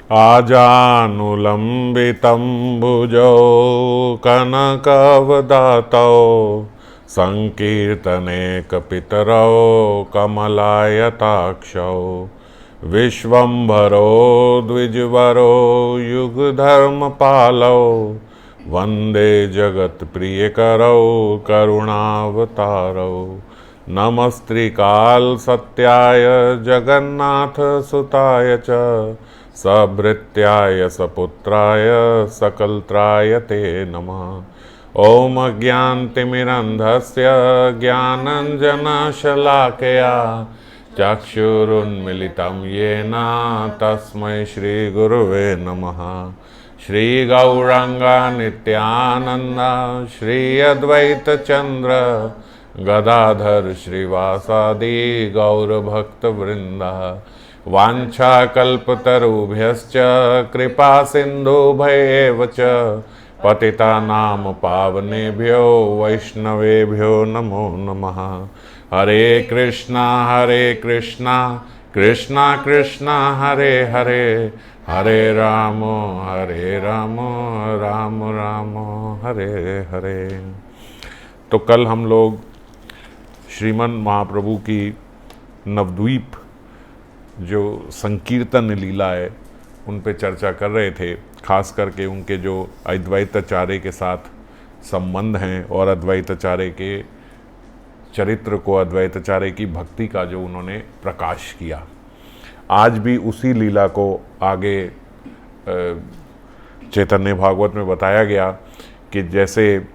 आजानुलम्बितं भुजौ कनकवदातौ संकीर्तनेकपितरौ कमलायताक्षौ विश्वम्भरो द्विजवरो युगधर्मपालौ वन्दे जगत्प्रियकरौ करुणावतारौ नमस्त्रिकालसत्याय जगन्नाथसुताय च सभृत्याय सपुत्राय सकलत्राय ते नमः। ॐ अज्ञानतिमिरन्धस्य ज्ञानाञ्जनशलाकया चक्षुरुन्मिलितं येन तस्मै श्रीगुरुवे नमः। श्रीगौराङ्ग नित्यानन्द श्री अद्वैतचन्द्र गदाधर श्रीवासादि गौरभक्तवृन्द वाञ्छाकल्पतरुभ्यश्च कृपा सिन्धुभ्येव च पतितानां पावनेभ्यो वैष्णवेभ्यो नमो नमः। हरे कृष्णा कृष्णा कृष्णा हरे हरे हरे राम राम राम हरे हरे। तो कल हम लोग श्रीमन महाप्रभु की नवद्वीप जो संकीर्तन लीला है उन पे चर्चा कर रहे थे, खास करके उनके जो अद्वैताचार्य के साथ संबंध हैं और अद्वैताचार्य के चरित्र को, अद्वैताचार्य की भक्ति का जो उन्होंने प्रकाश किया। आज भी उसी लीला को आगे चैतन्य भागवत में बताया गया कि जैसे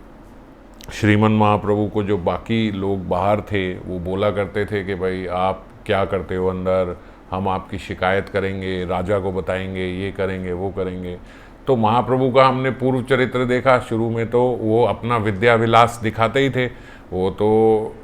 श्रीमन महाप्रभु को जो बाकी लोग बाहर थे वो बोला करते थे कि भाई आप क्या करते हो अंदर, हम आपकी शिकायत करेंगे, राजा को बताएंगे, ये करेंगे वो करेंगे। तो महाप्रभु का हमने पूर्व चरित्र देखा। शुरू में तो वो अपना विद्या विलास दिखाते ही थे। वो तो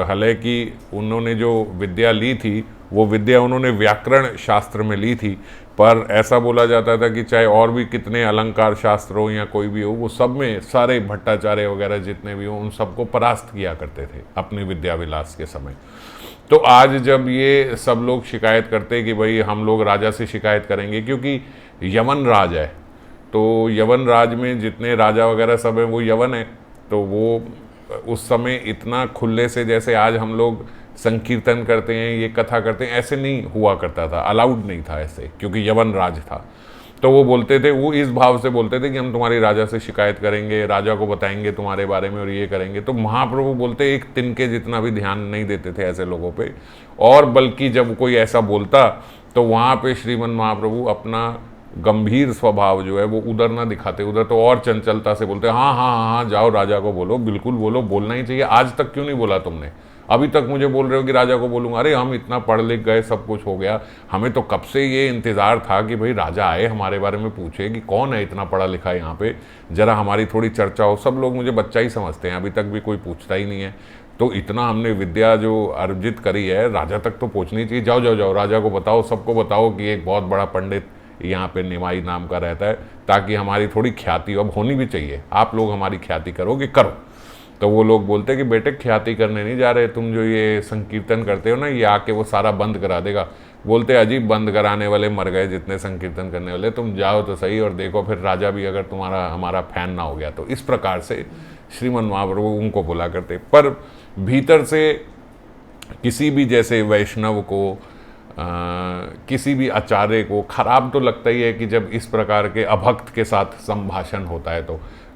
हालांकि उन्होंने जो विद्या ली थी वो विद्या उन्होंने व्याकरण शास्त्र में ली थी, पर ऐसा बोला जाता था कि चाहे और भी कितने अलंकार शास्त्र हो या कोई भी हो, वो सब में सारे भट्टाचार्य वगैरह जितने भी हो उन सबको परास्त किया करते थे अपने विद्या विलास के समय। तो आज जब ये सब लोग शिकायत करते कि भाई हम लोग राजा से शिकायत करेंगे, क्योंकि यवन राज है, तो यवन राज में जितने राजा वगैरह सब हैं वो यवन है, तो वो उस समय इतना खुले से जैसे आज हम लोग संकीर्तन करते हैं, ये कथा करते हैं, ऐसे नहीं हुआ करता था, अलाउड नहीं था ऐसे, क्योंकि यवन राज था। तो वो बोलते थे, वो इस भाव से बोलते थे कि हम तुम्हारी राजा से शिकायत करेंगे, राजा को बताएंगे तुम्हारे बारे में और ये करेंगे। तो महाप्रभु बोलते एक तिनके जितना भी ध्यान नहीं देते थे ऐसे लोगों पे, और बल्कि जब कोई ऐसा बोलता तो वहाँ पे श्रीमन महाप्रभु अपना गंभीर स्वभाव जो है वो उधर ना दिखाते, उधर तो और चंचलता से बोलते हाँ हाँ हाँ हाँ जाओ राजा को बोलो, बिल्कुल बोलो, बोलना ही चाहिए। आज तक क्यों नहीं बोला तुमने? अभी तक मुझे बोल रहे हो कि राजा को बोलूँगा। अरे हम इतना पढ़ लिख गए, सब कुछ हो गया, हमें तो कब से ये इंतज़ार था कि भाई राजा आए हमारे बारे में पूछे कि कौन है इतना पढ़ा लिखा यहाँ पे, ज़रा हमारी थोड़ी चर्चा हो। सब लोग मुझे बच्चा ही समझते हैं, अभी तक भी कोई पूछता ही नहीं है। तो इतना हमने विद्या जो अर्जित करी है, राजा तक तो पहुँचनी चाहिए। जाओ जाओ जाओ राजा को बताओ, सबको बताओ कि एक बहुत बड़ा पंडित यहाँ पे निमाई नाम का रहता है, ताकि हमारी थोड़ी ख्याति अब होनी भी चाहिए। आप लोग हमारी ख्याति करोगे, करो। तो वो लोग बोलते कि बेटे ख्याति करने नहीं जा रहे, तुम जो ये संकीर्तन करते हो ना, ये आके वो सारा बंद करा देगा। बोलते अजीब, बंद कराने वाले मर गए जितने संकीर्तन करने वाले, तुम जाओ तो सही और देखो फिर राजा भी अगर तुम्हारा हमारा फैन ना हो गया तो। इस प्रकार से श्रीमन महाप्रभु उनको बोला करते। पर भीतर से किसी भी जैसे वैष्णव को, किसी भी आचार्य को खराब तो लगता ही है कि जब इस प्रकार के अभक्त के साथ संभाषण होता है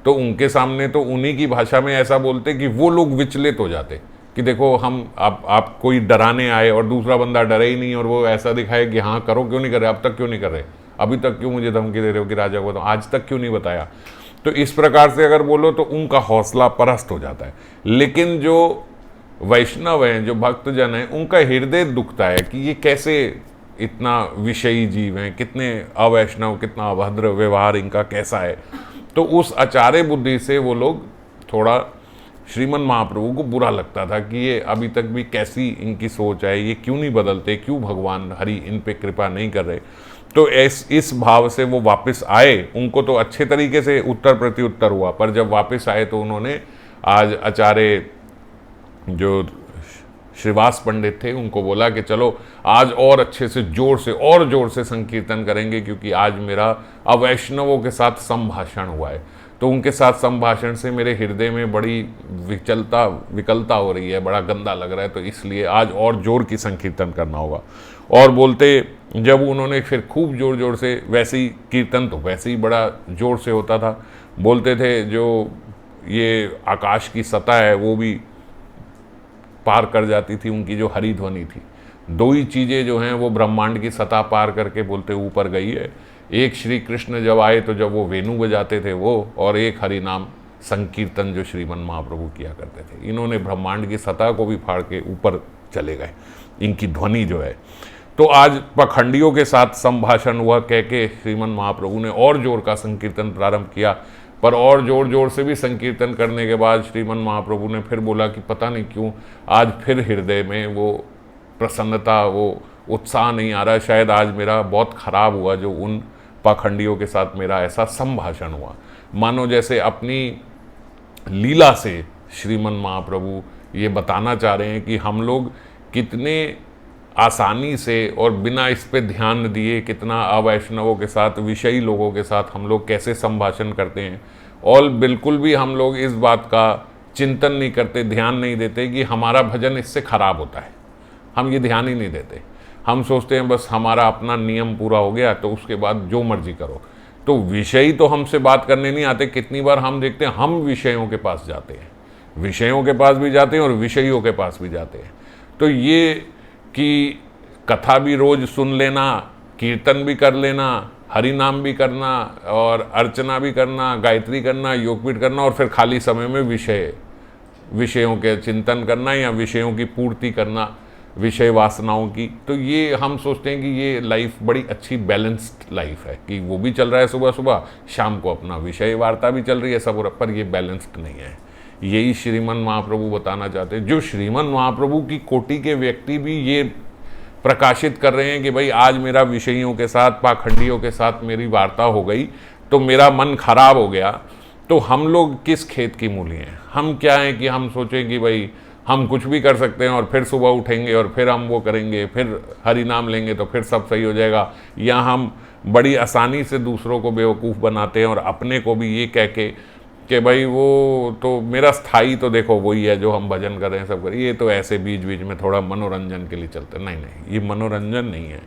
तो उनके सामने तो उन्हीं की भाषा में ऐसा बोलते कि वो लोग विचलित हो जाते कि देखो हम आप कोई डराने आए और दूसरा बंदा डरे ही नहीं, और वो ऐसा दिखाए कि हाँ करो, क्यों नहीं कर रहे, अब तक क्यों नहीं कर रहे, अभी तक क्यों मुझे धमकी दे रहे हो कि राजा को बताओ, आज तक क्यों नहीं बताया। तो इस प्रकार से अगर बोलो तो उनका हौसला पस्त हो जाता है। लेकिन जो वैष्णव हैं, जो भक्तजन हैं, उनका हृदय दुखता है कि ये कैसे इतना विषयी जीव हैं, कितने अवैष्णव, कितना अभद्र व्यवहार इनका कैसा है। तो उस आचार्य बुद्धि से वो लोग थोड़ा श्रीमन महाप्रभु को बुरा लगता था कि ये अभी तक भी कैसी इनकी सोच है, ये क्यों नहीं बदलते, क्यों भगवान हरि इन पे कृपा नहीं कर रहे। तो इस भाव से वो वापस आए। उनको तो अच्छे तरीके से उत्तर प्रत्युत्तर हुआ, पर जब वापस आए तो उन्होंने आज आचार्य जो श्रीवास पंडित थे, उनको बोला कि चलो आज और अच्छे से जोर से संकीर्तन करेंगे, क्योंकि आज मेरा अवैष्णवों के साथ संभाषण हुआ है। तो उनके साथ संभाषण से मेरे हृदय में बड़ी विकलता हो रही है, बड़ा गंदा लग रहा है, तो इसलिए आज और जोर की संकीर्तन करना होगा। और बोलते, जब उन्होंने फिर खूब जोर से, वैसे ही कीर्तन तो वैसे ही बड़ा जोर से होता था, बोलते थे जो ये आकाश की सतह है वो भी पार कर जाती थी उनकी जो हरि ध्वनि थी। दो ही चीज़ें जो हैं वो ब्रह्मांड की सतह पार करके बोलते ऊपर गई है। एक श्री कृष्ण जब आए तो जब वो वेणु बजाते थे वो, और एक हरि नाम संकीर्तन जो श्रीमन महाप्रभु किया करते थे। इन्होंने ब्रह्मांड की सतह को भी फाड़ के ऊपर चले गए, इनकी ध्वनि जो है। तो आज पाखंडियों के साथ संभाषण हुआ कह के श्रीमन महाप्रभु ने और जोर का संकीर्तन प्रारंभ किया। पर और जोर से भी संकीर्तन करने के बाद श्रीमन महाप्रभु ने फिर बोला कि पता नहीं क्यों आज फिर हृदय में वो प्रसन्नता, वो उत्साह नहीं आ रहा। शायद आज मेरा बहुत खराब हुआ जो उन पाखंडियों के साथ मेरा ऐसा संभाषण हुआ। मानो जैसे अपनी लीला से श्रीमन महाप्रभु ये बताना चाह रहे हैं कि हम लोग कितने आसानी से और बिना इस पे ध्यान दिए कितना अवैष्णवों के साथ, विषयी लोगों के साथ हम लोग कैसे संभाषण करते हैं। और बिल्कुल भी हम लोग इस बात का चिंतन नहीं करते, ध्यान नहीं देते कि हमारा भजन इससे खराब होता है। हम ये ध्यान ही नहीं देते। हम सोचते हैं बस हमारा अपना नियम पूरा हो गया तो उसके बाद जो मर्जी करो। तो विषयी तो हमसे बात करने नहीं आते। कितनी बार हम देखते हैं हम विषयों के पास जाते हैं, विषयों के पास भी जाते हैं और विषयियों के पास भी जाते हैं। तो ये कि कथा भी रोज सुन लेना, कीर्तन भी कर लेना, हरि नाम भी करना और अर्चना भी करना, गायत्री करना, योगपीठ करना, और फिर खाली समय में विषयों के चिंतन करना या विषयों की पूर्ति करना, विषय वासनाओं की। तो ये हम सोचते हैं कि ये लाइफ बड़ी अच्छी बैलेंस्ड लाइफ है कि वो भी चल रहा है सुबह सुबह, शाम को अपना विषय वार्ता भी चल रही है सब, पर ये बैलेंस्ड नहीं है। यही श्रीमन महाप्रभु बताना चाहते हैं। जो श्रीमन महाप्रभु की कोटि के व्यक्ति भी ये प्रकाशित कर रहे हैं कि भाई आज मेरा विषयों के साथ, पाखंडियों के साथ मेरी वार्ता हो गई तो मेरा मन खराब हो गया। तो हम लोग किस खेत की मूली हैं? हम क्या हैं कि हम सोचें कि भाई हम कुछ भी कर सकते हैं और फिर सुबह उठेंगे और फिर हम वो करेंगे, फिर हरि नाम लेंगे तो फिर सब सही हो जाएगा। या हम बड़ी आसानी से दूसरों को बेवकूफ़ बनाते हैं और अपने को भी ये कह के कि भाई वो तो मेरा स्थाई तो देखो वही है जो हम भजन कर रहे हैं, सब कर, ये तो ऐसे बीच बीच में थोड़ा मनोरंजन के लिए चलते। नहीं, ये मनोरंजन नहीं है।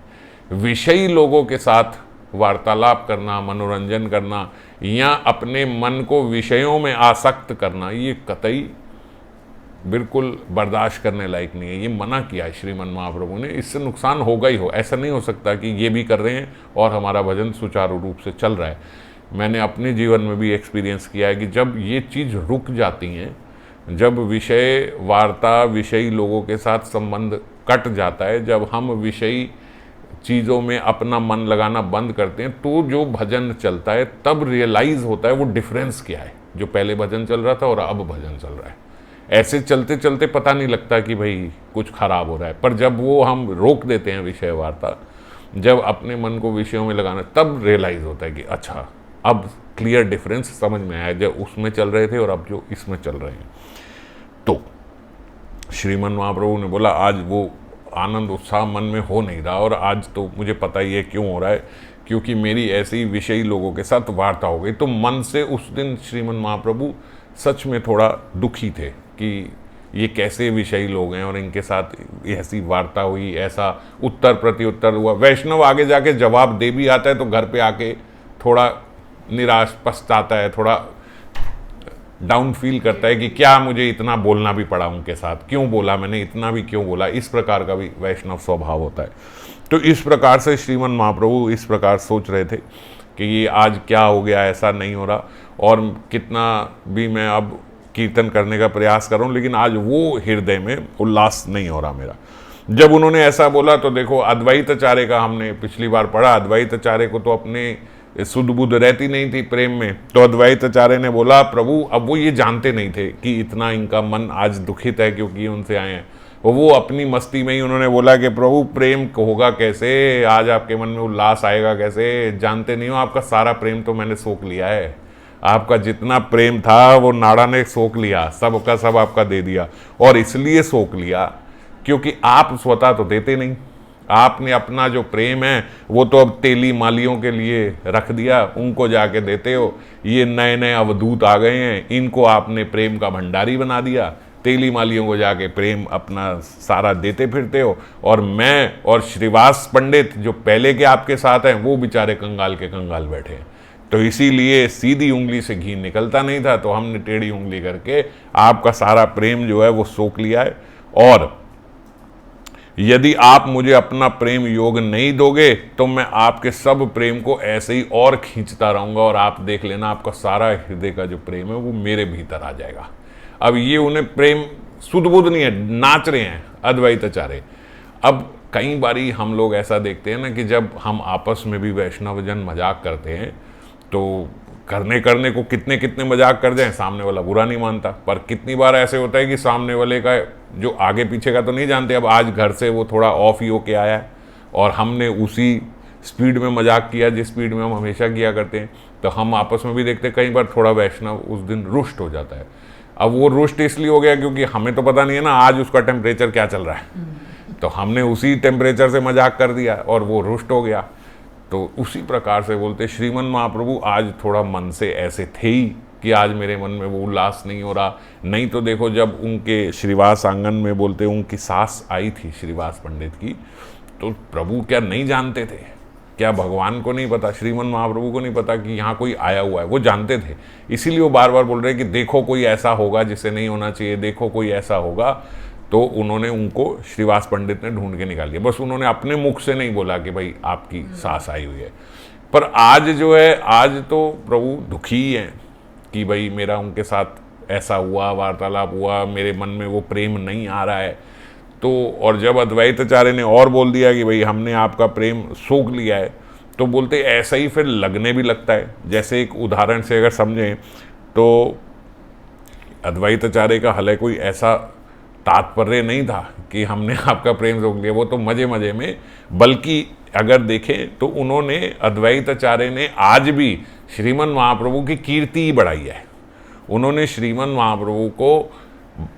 विषयी लोगों के साथ वार्तालाप करना, मनोरंजन करना या अपने मन को विषयों में आसक्त करना, ये कतई बिल्कुल बर्दाश्त करने लायक नहीं है। ये मना किया है श्रीमन महाप्रभु ने। इससे नुकसान होगा ही हो। ऐसा नहीं हो सकता कि ये भी कर रहे हैं और हमारा भजन सुचारू रूप से चल रहा है। मैंने अपने जीवन में भी एक्सपीरियंस किया है कि जब ये चीज़ रुक जाती हैं, जब विषय वार्ता, विषयी लोगों के साथ संबंध कट जाता है, जब हम विषयी चीज़ों में अपना मन लगाना बंद करते हैं, तो जो भजन चलता है तब रियलाइज़ होता है वो डिफरेंस क्या है, जो पहले भजन चल रहा था और अब भजन चल रहा है। ऐसे चलते चलते पता नहीं लगता कि भाई कुछ खराब हो रहा है, पर जब वो हम रोक देते हैं विषय वार्ता, जब अपने मन को विषयों में लगाना, तब रियलाइज़ होता है कि अच्छा अब क्लियर डिफरेंस समझ में आया, जब उसमें चल रहे थे और अब जो इसमें चल रहे हैं। तो श्रीमन महाप्रभु ने बोला आज वो आनंद उत्साह मन में हो नहीं रहा, और आज तो मुझे पता ही है क्यों हो रहा है, क्योंकि मेरी ऐसे ही विषयी लोगों के साथ वार्ता हो गई। तो मन से उस दिन श्रीमन महाप्रभु सच में थोड़ा दुखी थे कि ये कैसे विषयी लोग हैं और इनके साथ ऐसी वार्ता हुई, ऐसा उत्तर प्रत्युत्तर हुआ। वैष्णव आगे जाके जवाब दे भी आता है तो घर पे आके थोड़ा निराश, पछताता है, थोड़ा डाउन फील करता है कि क्या मुझे इतना बोलना भी पड़ा उनके साथ, क्यों बोला मैंने, इतना भी क्यों बोला। इस प्रकार का भी वैष्णव स्वभाव होता है। तो इस प्रकार से श्रीमन महाप्रभु इस प्रकार सोच रहे थे कि ये आज क्या हो गया, ऐसा नहीं हो रहा, और कितना भी मैं अब कीर्तन करने का प्रयास कर रहा हूँ लेकिन आज वो हृदय में उल्लास नहीं हो रहा मेरा। जब उन्होंने ऐसा बोला तो देखो अद्वैताचार्य का हमने पिछली बार पढ़ा, अद्वैताचार्य को तो अपने सुध बुध रहती नहीं थी प्रेम में। तो अद्वैताचार्य ने बोला प्रभु, अब वो ये जानते नहीं थे कि इतना इनका मन आज दुखित है क्योंकि उनसे आए हैं। वो अपनी मस्ती में ही उन्होंने बोला कि प्रभु प्रेम होगा कैसे, आज आपके मन में उल्लास आएगा कैसे, जानते नहीं हो आपका सारा प्रेम तो मैंने सोख लिया है। आपका जितना प्रेम था वो नाड़ा ने सोख लिया, सब का सब आपका दे दिया। और इसलिए सोख लिया क्योंकि आप स्वतः तो देते नहीं, आपने अपना जो प्रेम है वो तो अब तेली मालियों के लिए रख दिया, उनको जाके देते हो। ये नए नए अवधूत आ गए हैं, इनको आपने प्रेम का भंडारी बना दिया, तेली मालियों को जाके प्रेम अपना सारा देते फिरते हो। और मैं और श्रीवास पंडित जो पहले के आपके साथ हैं वो बेचारे कंगाल के कंगाल बैठे हैं। तो इसीलिए सीधी उंगली से घी निकलता नहीं था, तो हमने टेढ़ी उंगली करके आपका सारा प्रेम जो है वो सोख लिया है। और यदि आप मुझे अपना प्रेम योग नहीं दोगे तो मैं आपके सब प्रेम को ऐसे ही और खींचता रहूंगा, और आप देख लेना आपका सारा हृदय का जो प्रेम है वो मेरे भीतर आ जाएगा। अब ये उन्हें प्रेम सुध बुध नहीं है, नाच रहे हैं अद्वैताचार्य। अब कई बारी हम लोग ऐसा देखते हैं ना कि जब हम आपस में भी वैष्णवजन मजाक करते हैं तो करने को कितने कितने मजाक कर जाएं, सामने वाला बुरा नहीं मानता। पर कितनी बार ऐसे होता है कि सामने वाले का जो आगे पीछे का तो नहीं जानते, अब आज घर से वो थोड़ा ऑफ ही होके आया है और हमने उसी स्पीड में मजाक किया जिस स्पीड में हम हमेशा किया करते हैं, तो हम आपस में भी देखते हैं कई बार थोड़ा वैष्णव उस दिन रुष्ट हो जाता है। अब वो रुष्ट इसलिए हो गया क्योंकि हमें तो पता नहीं है ना आज उसका टेम्परेचर क्या चल रहा है, तो हमने उसी टेम्परेचर से मजाक कर दिया और वो रुष्ट हो गया। तो उसी प्रकार से बोलते श्रीमन महाप्रभु आज थोड़ा मन से ऐसे थे ही कि आज मेरे मन में वो उल्लास नहीं हो रहा। नहीं तो देखो जब उनके श्रीवास आंगन में बोलते उनकी सास आई थी श्रीवास पंडित की, तो प्रभु क्या नहीं जानते थे? क्या भगवान को नहीं पता, श्रीमन महाप्रभु को नहीं पता कि यहाँ कोई आया हुआ है? वो जानते थे, इसीलिए वो बार बार बोल रहे कि देखो कोई ऐसा होगा जिसे नहीं होना चाहिए, देखो कोई ऐसा होगा। तो उन्होंने उनको श्रीवास पंडित ने ढूंढ के निकाल दिया। बस उन्होंने अपने मुख से नहीं बोला कि भाई आपकी सास आई हुई है। पर आज जो है, आज तो प्रभु दुखी ही हैं कि भाई मेरा उनके साथ ऐसा हुआ, वार्तालाप हुआ, मेरे मन में वो प्रेम नहीं आ रहा है। तो और जब अद्वैताचार्य ने और बोल दिया कि भाई हमने आपका प्रेम सोख लिया है, तो बोलते ऐसा ही फिर लगने भी लगता है। जैसे एक उदाहरण से अगर समझें तो अद्वैताचार्य का हले कोई ऐसा तात्पर्य नहीं था कि हमने आपका प्रेम रोक लिया, वो तो मजे मजे में। बल्कि अगर देखें तो उन्होंने अद्वैताचार्य ने आज भी श्रीमन महाप्रभु की कीर्ति ही बढ़ाई है। उन्होंने श्रीमन महाप्रभु को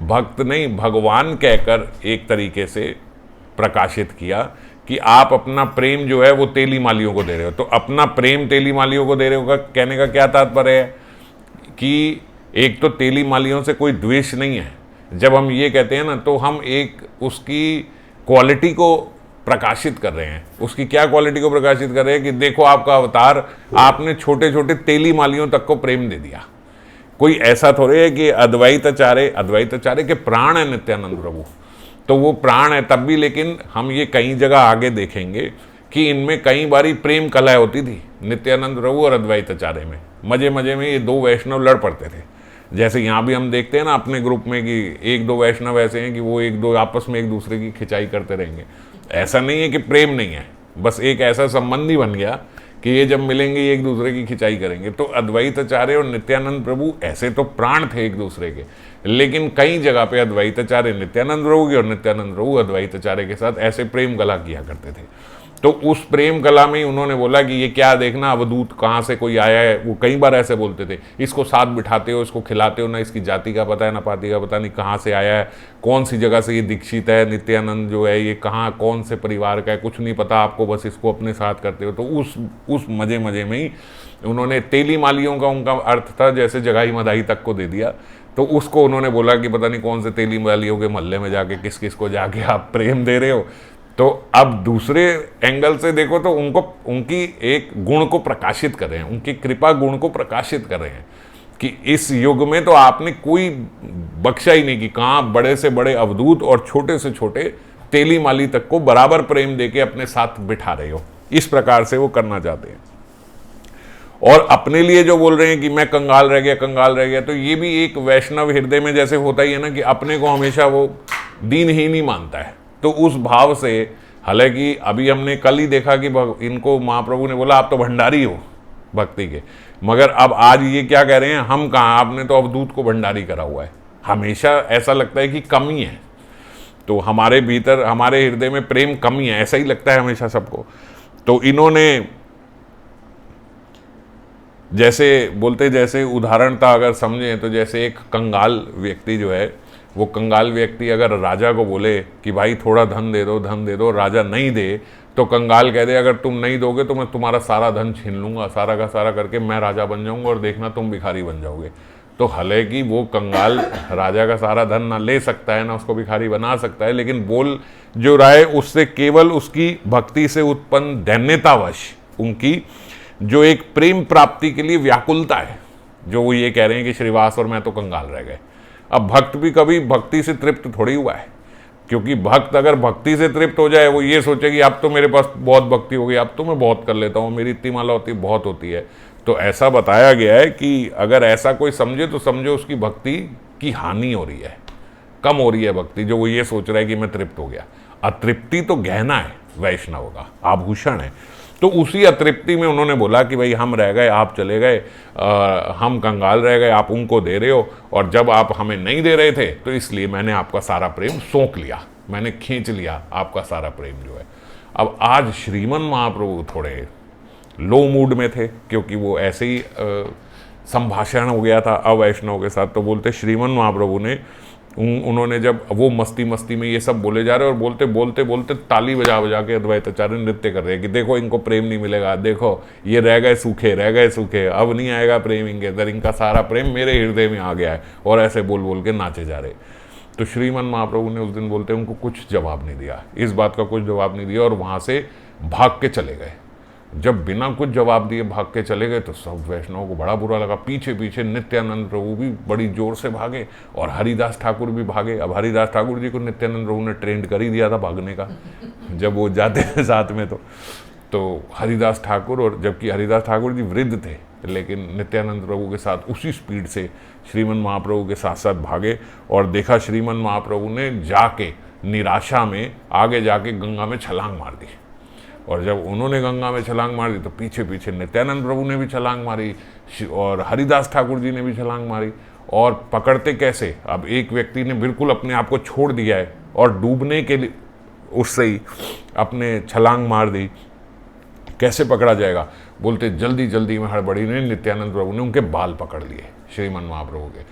भक्त नहीं भगवान कहकर एक तरीके से प्रकाशित किया कि आप अपना प्रेम जो है वो तेली मालियों को दे रहे हो। तो अपना प्रेम तेली मालियों को दे रहे हो का कहने का क्या तात्पर्य है कि एक तो तेली मालियों से कोई द्वेष नहीं है। जब हम ये कहते हैं ना तो हम एक उसकी क्वालिटी को प्रकाशित कर रहे हैं। उसकी क्या क्वालिटी को प्रकाशित कर रहे हैं कि देखो आपका अवतार, आपने छोटे छोटे तेली मालियों तक को प्रेम दे दिया। कोई ऐसा थोड़े है कि अद्वैताचार्य के प्राण है नित्यानंद प्रभु, तो वो प्राण है तब भी। लेकिन हम ये कई जगह आगे देखेंगे कि इनमें कई बारी प्रेम कलह होती थी नित्यानंद प्रभु और अद्वैताचार्य में। मजे मजे में ये दो वैष्णव लड़ पड़ते थे। जैसे यहाँ भी हम देखते हैं ना अपने ग्रुप में कि एक दो वैष्णव ऐसे हैं कि वो एक दो आपस में एक दूसरे की खिंचाई करते रहेंगे। ऐसा नहीं है कि प्रेम नहीं है, बस एक ऐसा संबंध ही बन गया कि ये जब मिलेंगे एक दूसरे की खिंचाई करेंगे। तो अद्वैताचार्य और नित्यानंद प्रभु ऐसे तो प्राण थे एक दूसरे के, लेकिन कई जगह पे अद्वैताचार्य नित्यानंद प्रभु की और नित्यानंद प्रभु अद्वैताचार्य के साथ ऐसे प्रेम कला किया करते थे। तो उस प्रेम कला में उन्होंने बोला कि ये क्या देखना अवधूत कहाँ से कोई आया है। वो कई बार ऐसे बोलते थे, इसको साथ बिठाते हो, इसको खिलाते हो, ना इसकी जाति का पता है ना पाति का पता नहीं, कहाँ से आया है, कौन सी जगह से ये दीक्षित है, नित्यानंद जो है ये कहाँ कौन से परिवार का है, कुछ नहीं पता आपको, बस इसको अपने साथ करते हो। तो उस मजे मजे में ही उन्होंने तेली मालियों का उनका अर्थ था जैसे जगाई मदाई तक को दे दिया। तो उसको उन्होंने बोला कि पता नहीं कौन से तेली मालियों के मोहल्ले में जाके किस किस को जाके आप प्रेम दे रहे हो। तो अब दूसरे एंगल से देखो तो उनको उनकी एक गुण को प्रकाशित कर रहे हैं, उनकी कृपा गुण को प्रकाशित कर रहे हैं कि इस युग में तो आपने कोई बख्शा ही नहीं कि कहाँ बड़े से बड़े अवधूत और छोटे से छोटे तेली माली तक को बराबर प्रेम देके अपने साथ बिठा रहे हो। इस प्रकार से वो करना चाहते हैं। और अपने लिए जो बोल रहे हैं कि मैं कंगाल रह गया, तो ये भी एक वैष्णव हृदय में जैसे होता ही है ना कि अपने को हमेशा वो दीनहीन ही मानता है। तो उस भाव से, हालांकि अभी हमने कल ही देखा कि इनको महाप्रभु ने बोला आप तो भंडारी हो भक्ति के, मगर अब आज ये क्या कह रहे हैं, हम कहाँ, आपने तो अवधूत को भंडारी करा हुआ है। हमेशा ऐसा लगता है कि कमी है, तो हमारे भीतर हमारे हृदय में प्रेम कमी है, ऐसा ही लगता है हमेशा सबको। तो इन्होंने जैसे बोलते, जैसे उदाहरण था अगर समझें तो जैसे एक कंगाल व्यक्ति जो है वो कंगाल व्यक्ति अगर राजा को बोले कि भाई थोड़ा धन दे दो, राजा नहीं दे, तो कंगाल कह दे अगर तुम नहीं दोगे तो मैं तुम्हारा सारा धन छीन लूंगा, सारा का सारा करके मैं राजा बन जाऊंगा और देखना तुम भिखारी बन जाओगे। तो हालांकि वो कंगाल राजा का सारा धन ना ले सकता है, ना उसको भिखारी बना सकता है, लेकिन बोल जो रहा है उससे केवल उसकी भक्ति से उत्पन्न दैन्यतावश उनकी जो एक प्रेम प्राप्ति के लिए व्याकुलता है, जो वो ये कह रहे हैं कि श्रीवास और मैं तो कंगाल रह गए। अब भक्त भी कभी भक्ति से तृप्त थोड़ी हुआ है, क्योंकि भक्त अगर भक्ति से तृप्त हो जाए, वो ये सोचे कि अब तो मेरे पास बहुत भक्ति हो गई, अब तो मैं बहुत कर लेता हूँ, मेरी इतनी माला होती बहुत होती है। तो ऐसा बताया गया है कि अगर ऐसा कोई समझे तो समझो उसकी भक्ति की हानि हो रही है, कम हो रही है भक्ति, जो वो ये सोच रहा है कि मैं तृप्त हो गया। अतृप्ति तो गहना है वैष्णव का, आभूषण है। तो उसी अतृप्ति में उन्होंने बोला कि भाई हम रह गए, आप चले गए, हम कंगाल रह गए, आप उनको दे रहे हो, और जब आप हमें नहीं दे रहे थे तो इसलिए मैंने आपका सारा प्रेम सोख लिया, मैंने खींच लिया आपका सारा प्रेम जो है। अब आज श्रीमन महाप्रभु थोड़े लो मूड में थे, क्योंकि वो ऐसे ही संभाषण हो गया था अवैष्णव के साथ। तो बोलते श्रीमन महाप्रभु ने उन्होंने जब वो मस्ती मस्ती में ये सब बोले जा रहे और बोलते बोलते बोलते ताली बजा बजा के अद्वैताचार्य नृत्य कर रहे हैं कि देखो इनको प्रेम नहीं मिलेगा, देखो ये रह गए सूखे, अब नहीं आएगा प्रेम इनके अंदर, इनका सारा प्रेम मेरे हृदय में आ गया है, और ऐसे बोल बोल के नाचे जा रहे। तो श्रीमन महाप्रभु ने उस दिन बोलते उनको कुछ जवाब नहीं दिया, इस बात का कुछ जवाब नहीं दिया, और वहाँ से भाग के चले गए। जब बिना कुछ जवाब दिए भाग के चले गए तो सब वैष्णवों को बड़ा बुरा लगा। पीछे पीछे नित्यानंद प्रभु भी बड़ी जोर से भागे और हरिदास ठाकुर भी भागे। अब हरिदास ठाकुर जी को नित्यानंद प्रभु ने ट्रेंड कर ही दिया था भागने का जब वो जाते थे साथ में। तो हरिदास ठाकुर, और जबकि हरिदास ठाकुर जी वृद्ध थे, लेकिन नित्यानंद प्रभु के साथ उसी स्पीड से श्रीमन महाप्रभु के साथ साथ भागे, और देखा श्रीमन महाप्रभु ने जाके निराशा में आगे जाके गंगा में छलांग मार दी। और जब उन्होंने गंगा में छलांग मार दी तो पीछे पीछे नित्यानंद प्रभु ने भी छलांग मारी और हरिदास ठाकुर जी ने भी छलांग मारी। और पकड़ते कैसे, अब एक व्यक्ति ने बिल्कुल अपने आप को छोड़ दिया है और डूबने के लिए उससे ही अपने छलांग मार दी, कैसे पकड़ा जाएगा? बोलते जल्दी जल्दी में हड़बड़ी ने नित्यानंद प्रभु ने उनके बाल पकड़ लिए श्रीमन महाप्रभु के,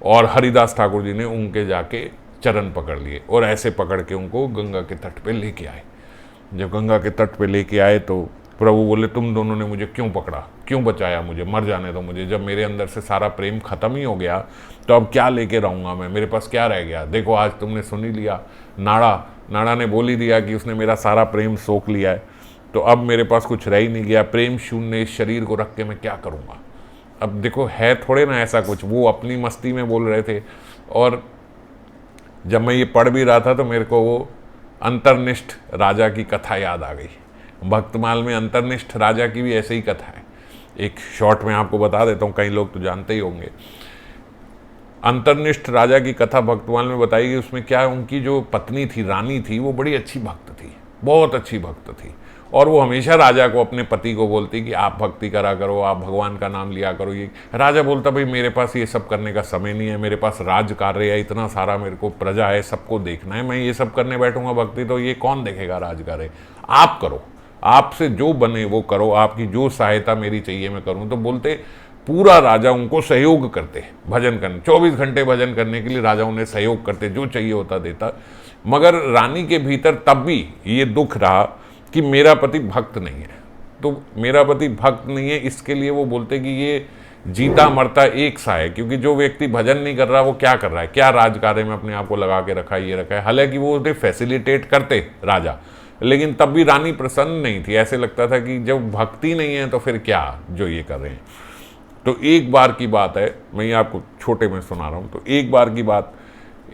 और हरिदास ठाकुर जी ने उनके जाके चरण पकड़ लिए और ऐसे पकड़ के उनको गंगा के तट पे लेके आए। जब गंगा के तट पे लेके आए तो प्रभु बोले तुम दोनों ने मुझे क्यों पकड़ा, क्यों बचाया, मुझे मर जाने दो मुझे, जब मेरे अंदर से सारा प्रेम खत्म ही हो गया तो अब क्या लेके रहूँगा मैं, मेरे पास क्या रह गया? देखो आज तुमने सुन ही लिया, नाड़ा ने बोल ही दिया कि उसने मेरा सारा प्रेम सोख लिया है, तो अब मेरे पास कुछ रह ही नहीं गया, प्रेम शून्य इस शरीर को रख के मैं क्या करूँगा? अब देखो है थोड़े ना ऐसा कुछ, वो अपनी मस्ती में बोल रहे थे। और जब मैं ये पढ़ भी रहा था तो मेरे को वो अंतर्निष्ठ राजा की कथा याद आ गई। भक्तमाल में अंतर्निष्ठ राजा की भी ऐसे ही कथा है, एक शॉर्ट में आपको बता देता हूँ, कई लोग तो जानते ही होंगे। अंतर्निष्ठ राजा की कथा भक्तमाल में बताई गई। उसमें क्या है, उनकी जो पत्नी थी, रानी थी, वो बड़ी अच्छी भक्त थी, बहुत अच्छी भक्त थी, और वो हमेशा राजा को, अपने पति को बोलती कि आप भक्ति करा करो, आप भगवान का नाम लिया करो। ये राजा बोलता भाई मेरे पास ये सब करने का समय नहीं है, मेरे पास राज कार्य है इतना सारा, मेरे को प्रजा है, सबको देखना है, मैं ये सब करने बैठूंगा भक्ति तो ये कौन देखेगा राज कार्य, आप करो, आपसे जो बने वो करो, आपकी जो सहायता मेरी चाहिए मैं करूँ। तो बोलते पूरा राजा उनको सहयोग करते भजन करने, 24 घंटे भजन करने के लिए राजा उन्हें सहयोग करते, जो चाहिए होता देता। मगर रानी के भीतर तब भी ये दुख रहा कि मेरा पति भक्त नहीं है। तो मेरा पति भक्त नहीं है, इसके लिए वो बोलते कि ये जीता मरता एक सा है, क्योंकि जो व्यक्ति भजन नहीं कर रहा वो क्या कर रहा है, क्या राज कार्य में अपने आप को लगा के रखा है, ये रखा है। हालांकि वो उसे फैसिलिटेट करते राजा, लेकिन तब भी रानी प्रसन्न नहीं थी। ऐसे लगता था कि जब भक्ति नहीं है तो फिर क्या जो ये कर रहे हैं। तो एक बार की बात है, मैं ये आपको छोटे में सुना रहा हूँ। तो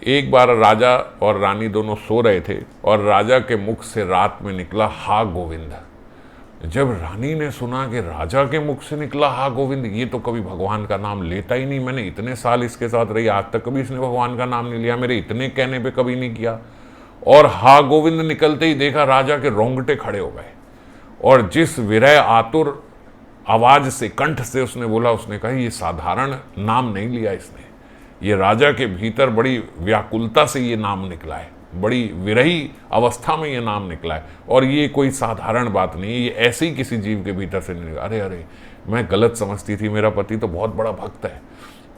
एक बार राजा और रानी दोनों सो रहे थे और राजा के मुख से रात में निकला हा गोविंद। जब रानी ने सुना कि राजा के मुख से निकला हा गोविंद, ये तो कभी भगवान का नाम लेता ही नहीं, मैंने इतने साल इसके साथ रही, आज तक कभी इसने भगवान का नाम नहीं लिया, मेरे इतने कहने पे कभी नहीं किया। और हा गोविंद निकलते ही देखा राजा के रोंगटे खड़े हो गए, और जिस विरह आतुर आवाज से, कंठ से उसने बोला, उसने कहा ये साधारण नाम नहीं लिया इसने, ये राजा के भीतर बड़ी व्याकुलता से ये नाम निकला है, बड़ी विरही अवस्था में ये नाम निकला है, और ये कोई साधारण बात नहीं है, ये ऐसे ही किसी जीव के भीतर से नहीं निकला। अरे मैं गलत समझती थी, मेरा पति तो बहुत बड़ा भक्त है,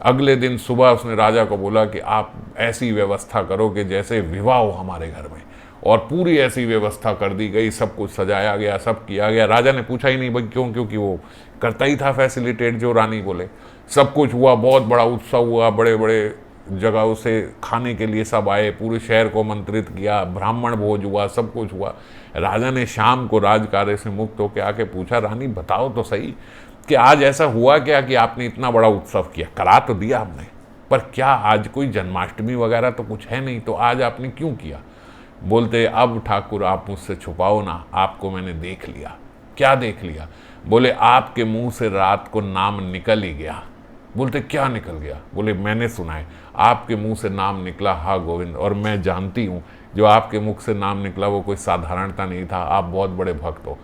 अगले दिन सुबह उसने राजा को बोला कि आप ऐसी व्यवस्था करो कि जैसे विवाह हो हमारे घर में, और पूरी ऐसी व्यवस्था कर दी गई, सब कुछ सजाया गया, सब किया गया। राजा ने पूछा ही नहीं भाई क्यों, क्योंकि वो करता ही था फैसिलिटेट जो रानी बोले। सब कुछ हुआ, बहुत बड़ा उत्सव हुआ, बड़े बड़े जगहों से खाने के लिए सब आए, पूरे शहर को आमंत्रित किया, ब्राह्मण भोज हुआ, सब कुछ हुआ। राजा ने शाम को राजकार्य से मुक्त होकर आके पूछा, रानी बताओ तो सही कि आज ऐसा हुआ क्या कि आपने इतना बड़ा उत्सव किया? करा तो दिया हमने, पर क्या आज कोई जन्माष्टमी वगैरह तो कुछ है नहीं, तो आज आपने क्यों किया? बोलते अब ठाकुर आप मुझसे छुपाओ ना, आपको मैंने देख लिया। क्या देख लिया? बोले आपके मुंह से रात को नाम निकल ही गया। बोलते क्या निकल गया? बोले मैंने सुना है आपके मुंह से नाम निकला हा गोविंद, और मैं जानती हूँ जो आपके मुख से नाम निकला वो कोई साधारणता नहीं था, आप बहुत बड़े भक्त हो।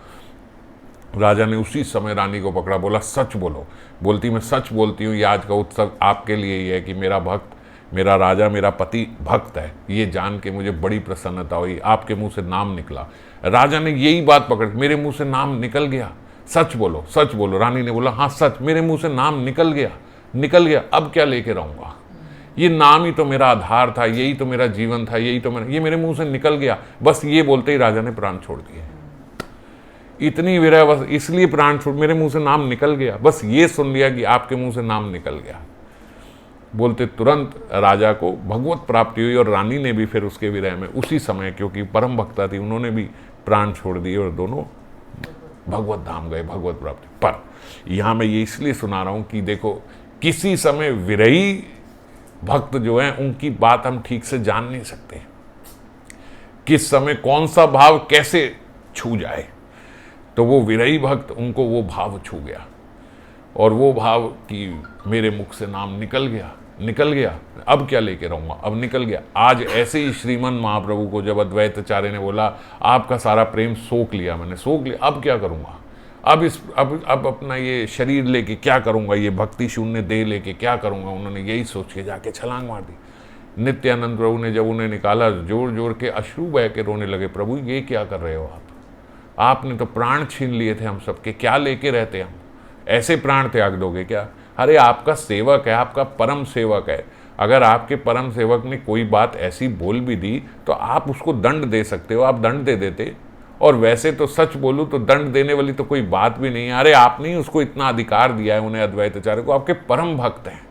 राजा ने उसी समय रानी को पकड़ा, बोला सच बोलो। बोलती मैं सच बोलती हूँ, ये आज का उत्सव आपके लिए ही है कि मेरा भक्त, मेरा राजा, मेरा पति भक्त है, ये जान के मुझे बड़ी प्रसन्नता हुई, आपके मुंह से नाम निकला। राजा ने यही बात पकड़, मेरे मुंह से नाम निकल गया, सच बोलो सच बोलो। रानी ने बोला हाँ सच, मेरे मुंह से नाम निकल गया, निकल गया, अब क्या लेके रहूँगा? ये नाम ही तो मेरा आधार था, यही तो मेरा जीवन था, यही तो मेरा, ये मेरे मुंह से निकल गया। बस ये बोलते ही राजा ने प्राण छोड़ दिए। इतनी विरह, बस इसलिए प्राण छोड़, मेरे मुंह से नाम निकल गया, बस ये सुन लिया कि आपके मुंह से नाम निकल गया। बोलते तुरंत राजा को भगवत प्राप्ति हुई, और रानी ने भी फिर उसके विरह में उसी समय, क्योंकि परम भक्ता थी, उन्होंने भी प्राण छोड़ दिए और दोनों भगवत धाम गए, भगवत प्राप्ति। पर यहाँ मैं ये इसलिए सुना रहा हूँ कि देखो किसी समय विरही भक्त जो हैं उनकी बात हम ठीक से जान नहीं सकते, किस समय कौन सा भाव कैसे छू जाए। तो वो विरही भक्त, उनको वो भाव छू गया, और वो भाव कि मेरे मुख से नाम निकल गया, निकल गया, अब क्या लेके रहूँगा, अब निकल गया। आज ऐसे ही श्रीमन महाप्रभु को जब अद्वैताचार्य ने बोला आपका सारा प्रेम सोख लिया मैंने, सोख लिया, अब क्या करूँगा, अब अपना ये शरीर लेके क्या करूँगा, ये भक्ति शून्य देह लेके क्या करूँगा। उन्होंने यही सोच के जाके छलांग मार दी। नित्यानंद प्रभु ने जब उन्हें निकाला, जोर जोर के अश्रु बह के रोने लगे, प्रभु ये क्या कर रहे हो आप, आपने तो प्राण छीन लिए थे हम सबके, क्या लेके रहते हम, ऐसे प्राण त्याग दोगे क्या? अरे आपका सेवक है, आपका परम सेवक है, अगर आपके परम सेवक ने कोई बात ऐसी बोल भी दी तो आप उसको दंड दे सकते हो, आप दंड दे देते। और वैसे तो सच बोलूँ तो दंड देने वाली तो कोई बात भी नहीं है। अरे आपने ही उसको इतना अधिकार दिया है, उन्हें अद्वैताचार्य को, आपके परम भक्त हैं।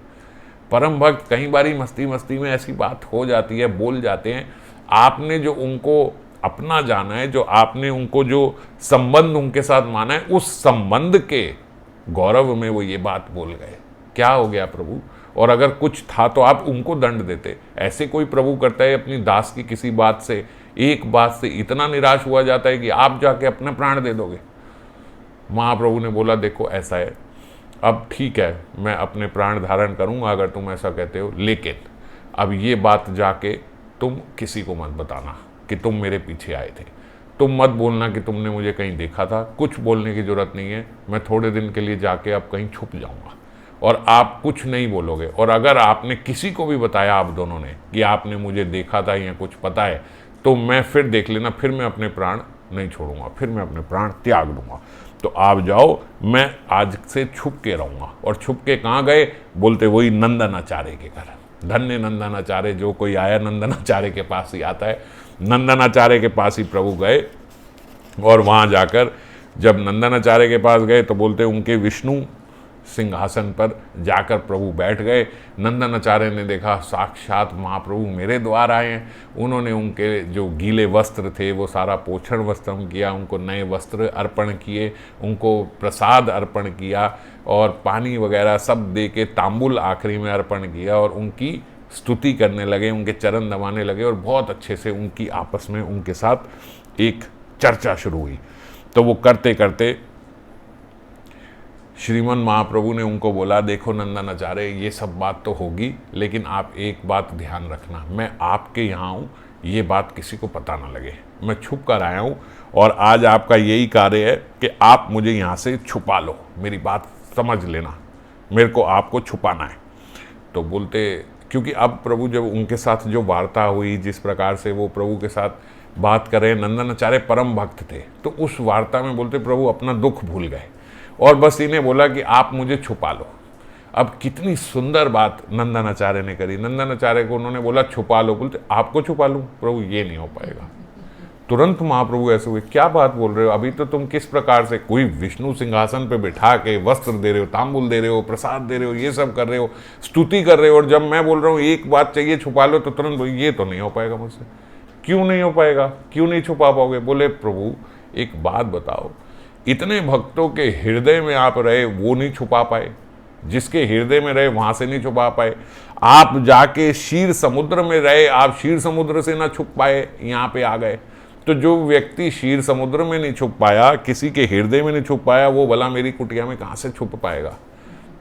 परम भक्त कई बारी मस्ती मस्ती में ऐसी बात हो जाती है, बोल जाते हैं। आपने जो उनको अपना जाना है, जो आपने उनको जो संबंध उनके साथ माना है, उस संबंध के गौरव में वो ये बात बोल गए। क्या हो गया प्रभु? और अगर कुछ था तो आप उनको दंड देते। ऐसे कोई प्रभु करता है अपनी दास की किसी बात से, एक बात से इतना निराश हुआ जाता है कि आप जाके अपना प्राण दे दोगे? महाप्रभु ने बोला देखो ऐसा है, अब ठीक है मैं अपने प्राण धारण करूंगा अगर तुम ऐसा कहते हो, लेकिन अब ये बात जाके तुम किसी को मत बताना कि तुम मेरे पीछे आए थे, तुम मत बोलना कि तुमने मुझे कहीं देखा था, कुछ बोलने की जरूरत नहीं है। मैं थोड़े दिन के लिए जाके अब कहीं छुप जाऊंगा और आप कुछ नहीं बोलोगे। और अगर आपने किसी को भी बताया आप दोनों ने कि आपने मुझे देखा था या कुछ पता है, तो मैं फिर देख लेना, फिर मैं अपने प्राण नहीं छोड़ूंगा, फिर मैं अपने प्राण त्याग दूंगा। तो आप जाओ, मैं आज से छुप के रहूँगा। और छुप के कहाँ गए? बोलते वही नंदनाचार्य के घर। धन्य नंदनाचार्य, जो कोई आया नंदनाचार्य के पास ही आता है। नंदनाचार्य के पास ही प्रभु गए, और वहाँ जाकर जब नंदनाचार्य के पास गए तो बोलते उनके विष्णु सिंहासन पर जाकर प्रभु बैठ गए। नंदनाचार्य ने देखा साक्षात महाप्रभु मेरे द्वार आए हैं। उन्होंने उनके जो गीले वस्त्र थे वो सारा पोषण वस्त्र किया, उनको नए वस्त्र अर्पण किए, उनको प्रसाद अर्पण किया और पानी वगैरह सब दे के तांबुल आखिरी में अर्पण किया, और उनकी स्तुति करने लगे, उनके चरण दबाने लगे, और बहुत अच्छे से उनकी आपस में उनके साथ एक चर्चा शुरू हुई। तो वो करते करते श्रीमन महाप्रभु ने उनको बोला देखो नंदनाचार्य, ये सब बात तो होगी, लेकिन आप एक बात ध्यान रखना, मैं आपके यहाँ हूँ, ये बात किसी को पता ना लगे, मैं छुप कर आया हूँ, और आज आपका यही कार्य है कि आप मुझे यहाँ से छुपा लो, मेरी बात समझ लेना, मेरे को आपको छुपाना है। तो बोलते, क्योंकि अब प्रभु जब उनके साथ जो वार्ता हुई, जिस प्रकार से वो प्रभु के साथ बात कर रहे, नंदनाचार्य परम भक्त थे, तो उस वार्ता में बोलते प्रभु अपना दुख भूल गए और बस इन्हें बोला कि आप मुझे छुपा लो, अब कितनी सुंदर बात नंदनाचार्य ने करी। नंदनाचार्य को उन्होंने बोला छुपा लो, बोलते आपको छुपा लूँ प्रभु, ये नहीं हो पाएगा। तुरंत महाप्रभु ऐसे हुए, क्या बात बोल रहे हो, अभी तो तुम किस प्रकार से कोई विष्णु सिंहासन पे बिठा के वस्त्र दे रहे हो, तांबुल दे रहे हो, प्रसाद दे रहे हो, ये सब कर रहे हो, स्तुति कर रहे हो, और जब मैं बोल रहा हूँ एक बात चाहिए छुपा लो तो तुरंत ये तो नहीं हो पाएगा मुझसे। क्यों नहीं हो पाएगा, क्यों नहीं छुपा पाओगे? बोले प्रभु एक बात बताओ, इतने भक्तों के हृदय में आप रहे, वो नहीं छुपा पाए? जिसके हृदय में रहे वहां से नहीं छुपा पाए। आप जाके क्षीर समुद्र में रहे, आप क्षीर समुद्र से ना छुप पाए, यहाँ पे आ गए। तो जो व्यक्ति क्षीर समुद्र में नहीं छुप पाया, किसी के हृदय में नहीं छुप पाया, वो भला मेरी कुटिया में कहाँ से छुप पाएगा?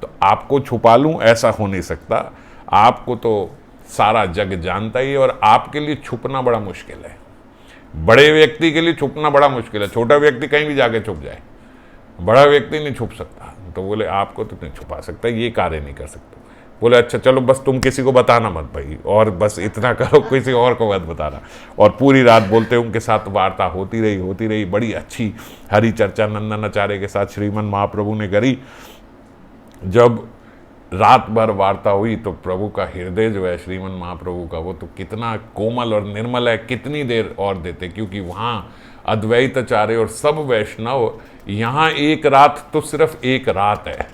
तो आपको छुपा लूँ ऐसा हो नहीं सकता। आपको तो सारा जग जानता ही है, और आपके लिए छुपना बड़ा मुश्किल है। बड़े व्यक्ति के लिए छुपना बड़ा मुश्किल है, छोटा व्यक्ति कहीं भी जाके छुप जाए, बड़ा व्यक्ति नहीं छुप सकता। तो बोले आपको तो नहीं छुपा सकता, ये कार्य नहीं कर सकता। बोले अच्छा चलो, बस तुम किसी को बताना मत भाई, और बस इतना करो, किसी और को मत बताना। और पूरी रात बोलते उनके साथ वार्ता होती रही। बड़ी अच्छी हरि चर्चा नंदनाचार्य के साथ श्रीमन महाप्रभु ने करी। जब रात भर वार्ता हुई तो प्रभु का हृदय जो है श्रीमन महाप्रभु का, वो तो कितना कोमल और निर्मल है, कितनी देर और देते, क्योंकि वहाँ अद्वैताचार्य और सब वैष्णव, यहाँ एक रात तो सिर्फ एक रात है,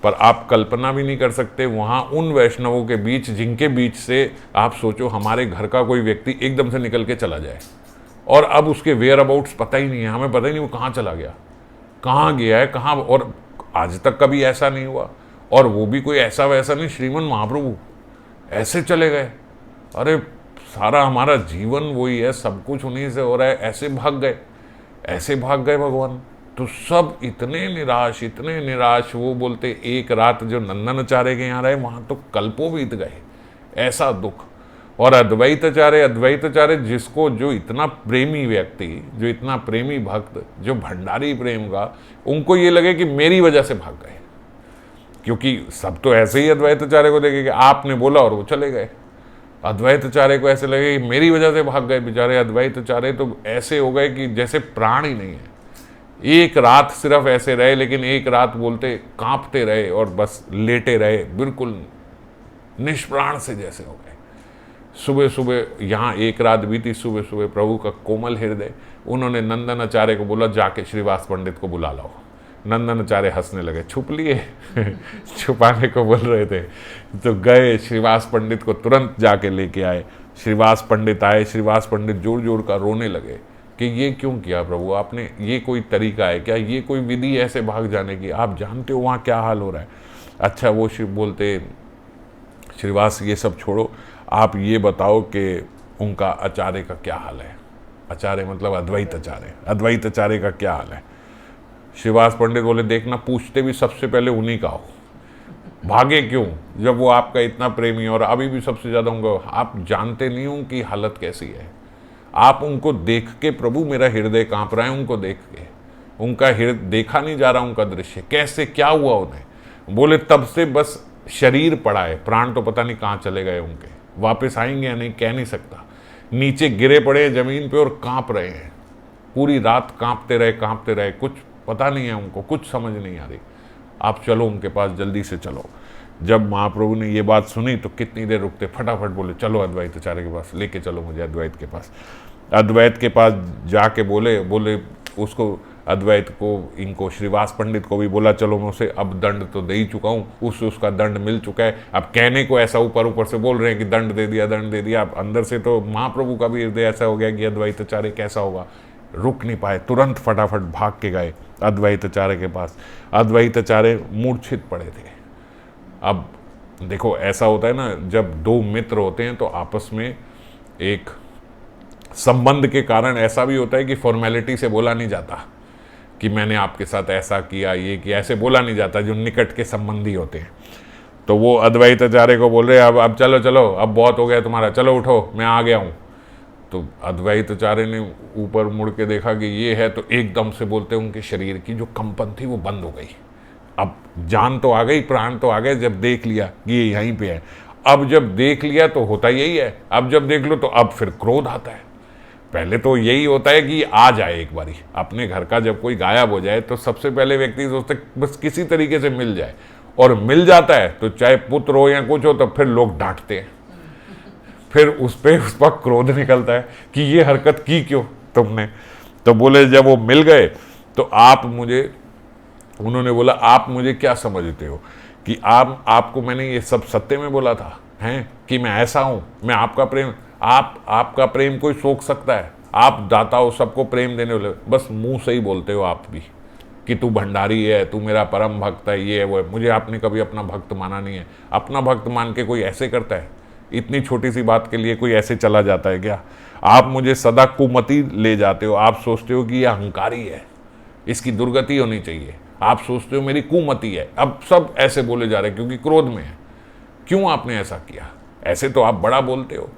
पर आप कल्पना भी नहीं कर सकते वहाँ उन वैष्णवों के बीच, जिनके बीच से आप सोचो हमारे घर का कोई व्यक्ति एकदम से निकल के चला जाए, और अब उसके वेयर अबाउट्स पता ही नहीं है, हमें पता ही नहीं वो कहाँ चला गया, कहाँ गया है, कहाँ, और आज तक कभी ऐसा नहीं हुआ। और वो भी कोई ऐसा वैसा नहीं, श्रीमन महाप्रभु ऐसे चले गए। अरे सारा हमारा जीवन वही है, सब कुछ उन्हीं से हो रहा है, ऐसे भाग गए भगवान। तो सब इतने निराश, वो बोलते एक रात जो नंदनाचार्य के यहाँ रहे वहाँ तो कल्पों बीत गए, ऐसा दुख। और अद्वैताचार्य जिसको, जो इतना प्रेमी व्यक्ति, जो इतना प्रेमी भक्त, जो भंडारी प्रेम का, उनको ये लगे कि मेरी वजह से भाग गए, क्योंकि सब तो ऐसे ही अद्वैताचार्य को देखे कि आपने बोला और वो चले गए। अद्वैताचार्य को ऐसे लगे कि मेरी वजह से भाग गए बेचारे। अद्वैताचार्य तो ऐसे हो गए कि जैसे प्राण ही नहीं है। एक रात सिर्फ ऐसे रहे, लेकिन एक रात बोलते कांपते रहे और बस लेटे रहे, बिल्कुल निष्प्राण से जैसे हो गए। सुबह यहाँ एक रात बीती, सुबह प्रभु का कोमल हृदय, उन्होंने नंदनाचार्य को बोला जाके श्रीवास पंडित को बुला लाओ। नंदनाचार्य हंसने लगे, छुप लिए छुपाने को बोल रहे थे। तो गए, श्रीवास पंडित को तुरंत जाके लेके आए। श्रीवास पंडित आए, श्रीवास पंडित जोर का रोने लगे कि ये क्यों किया प्रभु आपने, ये कोई तरीका है क्या, ये कोई विधि ऐसे भाग जाने की, आप जानते हो वहाँ क्या हाल हो रहा है। अच्छा वो शिव बोलते, श्रीवास ये सब छोड़ो, आप ये बताओ कि उनका आचार्य का क्या हाल है। आचार्य मतलब अद्वैताचार्य का क्या हाल है। श्रीवास पंडित बोले देखना, पूछते भी सबसे पहले उन्हीं का हो, भागे क्यों जब वो आपका इतना प्रेमी, और अभी भी सबसे ज़्यादा उनको, आप जानते नहीं हो उनकी हालत कैसी है। आप उनको देख के प्रभु मेरा हृदय कांप रहा है, उनको देख के, उनका हृदय देखा नहीं जा रहा, उनका दृश्य कैसे, क्या हुआ उन्हें। बोले तब से बस शरीर पड़ा है, प्राण तो पता नहीं कहाँ चले गए उनके, वापस आएंगे या नहीं कह नहीं सकता। नीचे गिरे पड़े जमीन पे और कांप रहे हैं, पूरी रात कांपते रहे, कुछ पता नहीं है उनको, कुछ समझ नहीं आ रही। आप चलो उनके पास, जल्दी से चलो। जब महाप्रभु ने ये बात सुनी तो कितनी देर रुकते, फटाफट बोले चलो अद्वैताचार्य के पास, लेके चलो मुझे अद्वैत के पास। अद्वैत के पास जाके बोले उसको, अद्वैत को, इनको श्रीवास पंडित को भी बोला चलो, मैं उसे अब दंड तो दे ही चुका हूँ, उसका दंड मिल चुका है। अब कहने को ऐसा ऊपर से बोल रहे हैं कि दंड दे दिया, अब अंदर से तो महाप्रभु का भी हृदय ऐसा हो गया कि अद्वैताचार्य कैसा होगा। रुक नहीं पाए, तुरंत फटाफट भाग के गए अद्वैताचार्य के पास। अद्वैताचार्य मूर्छित पड़े थे। अब देखो ऐसा होता है ना, जब दो मित्र होते हैं तो आपस में एक संबंध के कारण ऐसा भी होता है कि फॉर्मेलिटी से बोला नहीं जाता कि मैंने आपके साथ ऐसा किया, ये किया, ऐसे बोला नहीं जाता जो निकट के संबंधी होते हैं। तो वो अद्वैताचार्य को बोल रहे अब चलो, अब बहुत हो गया तुम्हारा, चलो उठो, मैं आ गया हूँ। तो अद्वैताचार्य ने ऊपर मुड़ के देखा कि ये है, तो एकदम से बोलते उनके शरीर की जो कंपन थी वो बंद हो गई। अब जान तो आ गई, प्राण तो आ गए, जब देख लिया कि ये यहीं पे है। अब जब देख लिया तो होता यही है, अब जब देख लो तो अब फिर क्रोध आता है। पहले तो यही होता है कि आ जाए एक बारी, अपने घर का जब कोई गायब हो जाए तो सबसे पहले व्यक्ति सोचते बस किसी तरीके से मिल जाए, और मिल जाता है तो चाहे पुत्र हो या कुछ हो, तो फिर लोग डांटते हैं, फिर उस पर क्रोध निकलता है कि ये हरकत की क्यों तुमने। तो बोले जब वो मिल गए तो उन्होंने बोला आप मुझे क्या समझते हो कि आपको मैंने ये सब सत्य में बोला था हैं कि मैं ऐसा हूं, मैं आपका प्रेम, आपका प्रेम कोई सोच सकता है? आप दाता हो, सबको प्रेम देने वाले, बस मुंह से ही बोलते हो आप भी कि तू भंडारी है, तू मेरा परम भक्त है, ये है वो है। मुझे आपने कभी अपना भक्त माना नहीं है। अपना भक्त मान के कोई ऐसे करता है? इतनी छोटी सी बात के लिए कोई ऐसे चला जाता है क्या? आप मुझे सदा कुमति ले जाते हो, आप सोचते हो कि यह अहंकारी है, इसकी दुर्गति होनी चाहिए, आप सोचते हो मेरी कुमति है। अब सब ऐसे बोले जा रहे हैं क्योंकि क्रोध में है। क्यों आपने ऐसा किया? ऐसे तो आप बड़ा बोलते हो,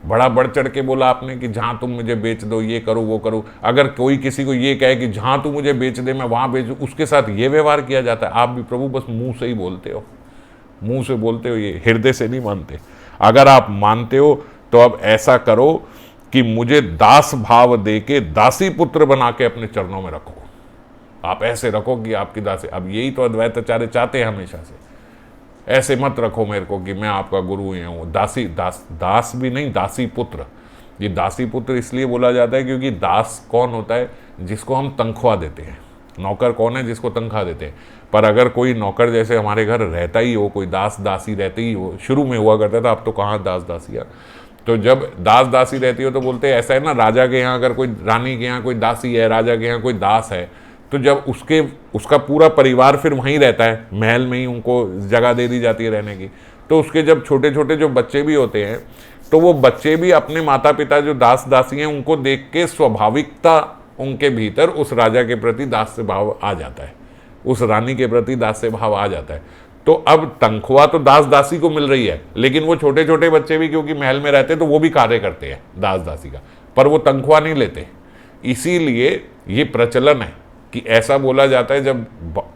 बड़ा बढ़ चढ़ के बोला आपने कि जहां तुम मुझे बेच दो, ये करो वो करो। अगर कोई किसी को ये कहे कि जहां तू मुझे बेच दे मैं वहां बेच दूं, उसके साथ ये व्यवहार किया जाता है। आप भी प्रभु बस मुंह से ही बोलते हो, मुंह से बोलते हो, ये हृदय से नहीं मानते। अगर आप मानते हो तो अब ऐसा करो कि मुझे दास भाव दे के दासी पुत्र बना के अपने चरणों में रखो। आप ऐसे रखो कि आपकी दासी, अब यही तो अद्वैताचार्य चाहते हैं हमेशा से। ऐसे मत रखो मेरे को कि मैं आपका गुरु ही हूँ। दास भी नहीं, दासी पुत्र। ये दासी पुत्र इसलिए बोला जाता है क्योंकि दास कौन होता है? जिसको हम तनख्वाह देते हैं। नौकर कौन है? जिसको तनख्वाह देते हैं। पर अगर कोई नौकर जैसे हमारे घर रहता ही हो, कोई दास दासी रहती ही हो, शुरू में हुआ करता था, अब तो कहाँ दास दासियाँ। तो जब दास दासी रहती हो तो बोलते हैं ऐसा है ना, राजा के यहाँ अगर कोई, रानी के यहाँ कोई दासी है, राजा के यहाँ कोई दास है, तो जब उसका पूरा परिवार फिर वहीं रहता है, महल में ही उनको जगह दे दी जाती है रहने की, तो उसके जब छोटे छोटे जो बच्चे भी होते हैं तो वो बच्चे भी अपने माता पिता जो दास दासी हैं उनको देख के स्वाभाविकता उनके भीतर उस राजा के प्रति दास्य भाव आ जाता है, उस रानी के प्रति दास्य भाव आ जाता है। तो अब तनख्वाह तो दास दासी को मिल रही है, लेकिन वो छोटे छोटे बच्चे भी क्योंकि महल में रहते तो वो भी कार्य करते हैं दास दासी का, पर वो तनख्वाह नहीं लेते। इसीलिए ये प्रचलन है कि ऐसा बोला जाता है जब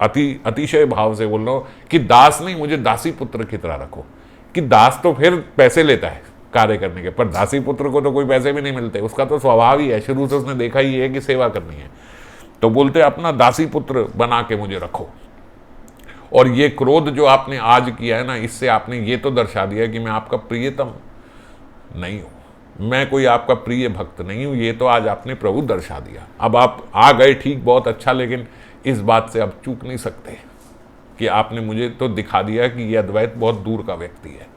अतिशय भाव से बोल रहा हो कि दास नहीं, मुझे दासी पुत्र की तरह रखो। कि दास तो फिर पैसे लेता है कार्य करने के, पर दासी पुत्र को तो कोई पैसे भी नहीं मिलते, उसका तो स्वभाव ही है, शुरू से उसने देखा ही है कि सेवा करनी है। तो बोलते अपना दासी पुत्र बना के मुझे रखो। और ये क्रोध जो आपने आज किया है ना, इससे आपने ये तो दर्शा दिया कि मैं आपका प्रियतम नहीं हूं, मैं कोई आपका प्रिय भक्त नहीं हूं। ये तो आज आपने प्रभु दर्शा दिया। अब आप आ गए ठीक, बहुत अच्छा, लेकिन इस बात से अब चूक नहीं सकते कि आपने मुझे तो दिखा दिया कि ये अद्वैत बहुत दूर का व्यक्ति है।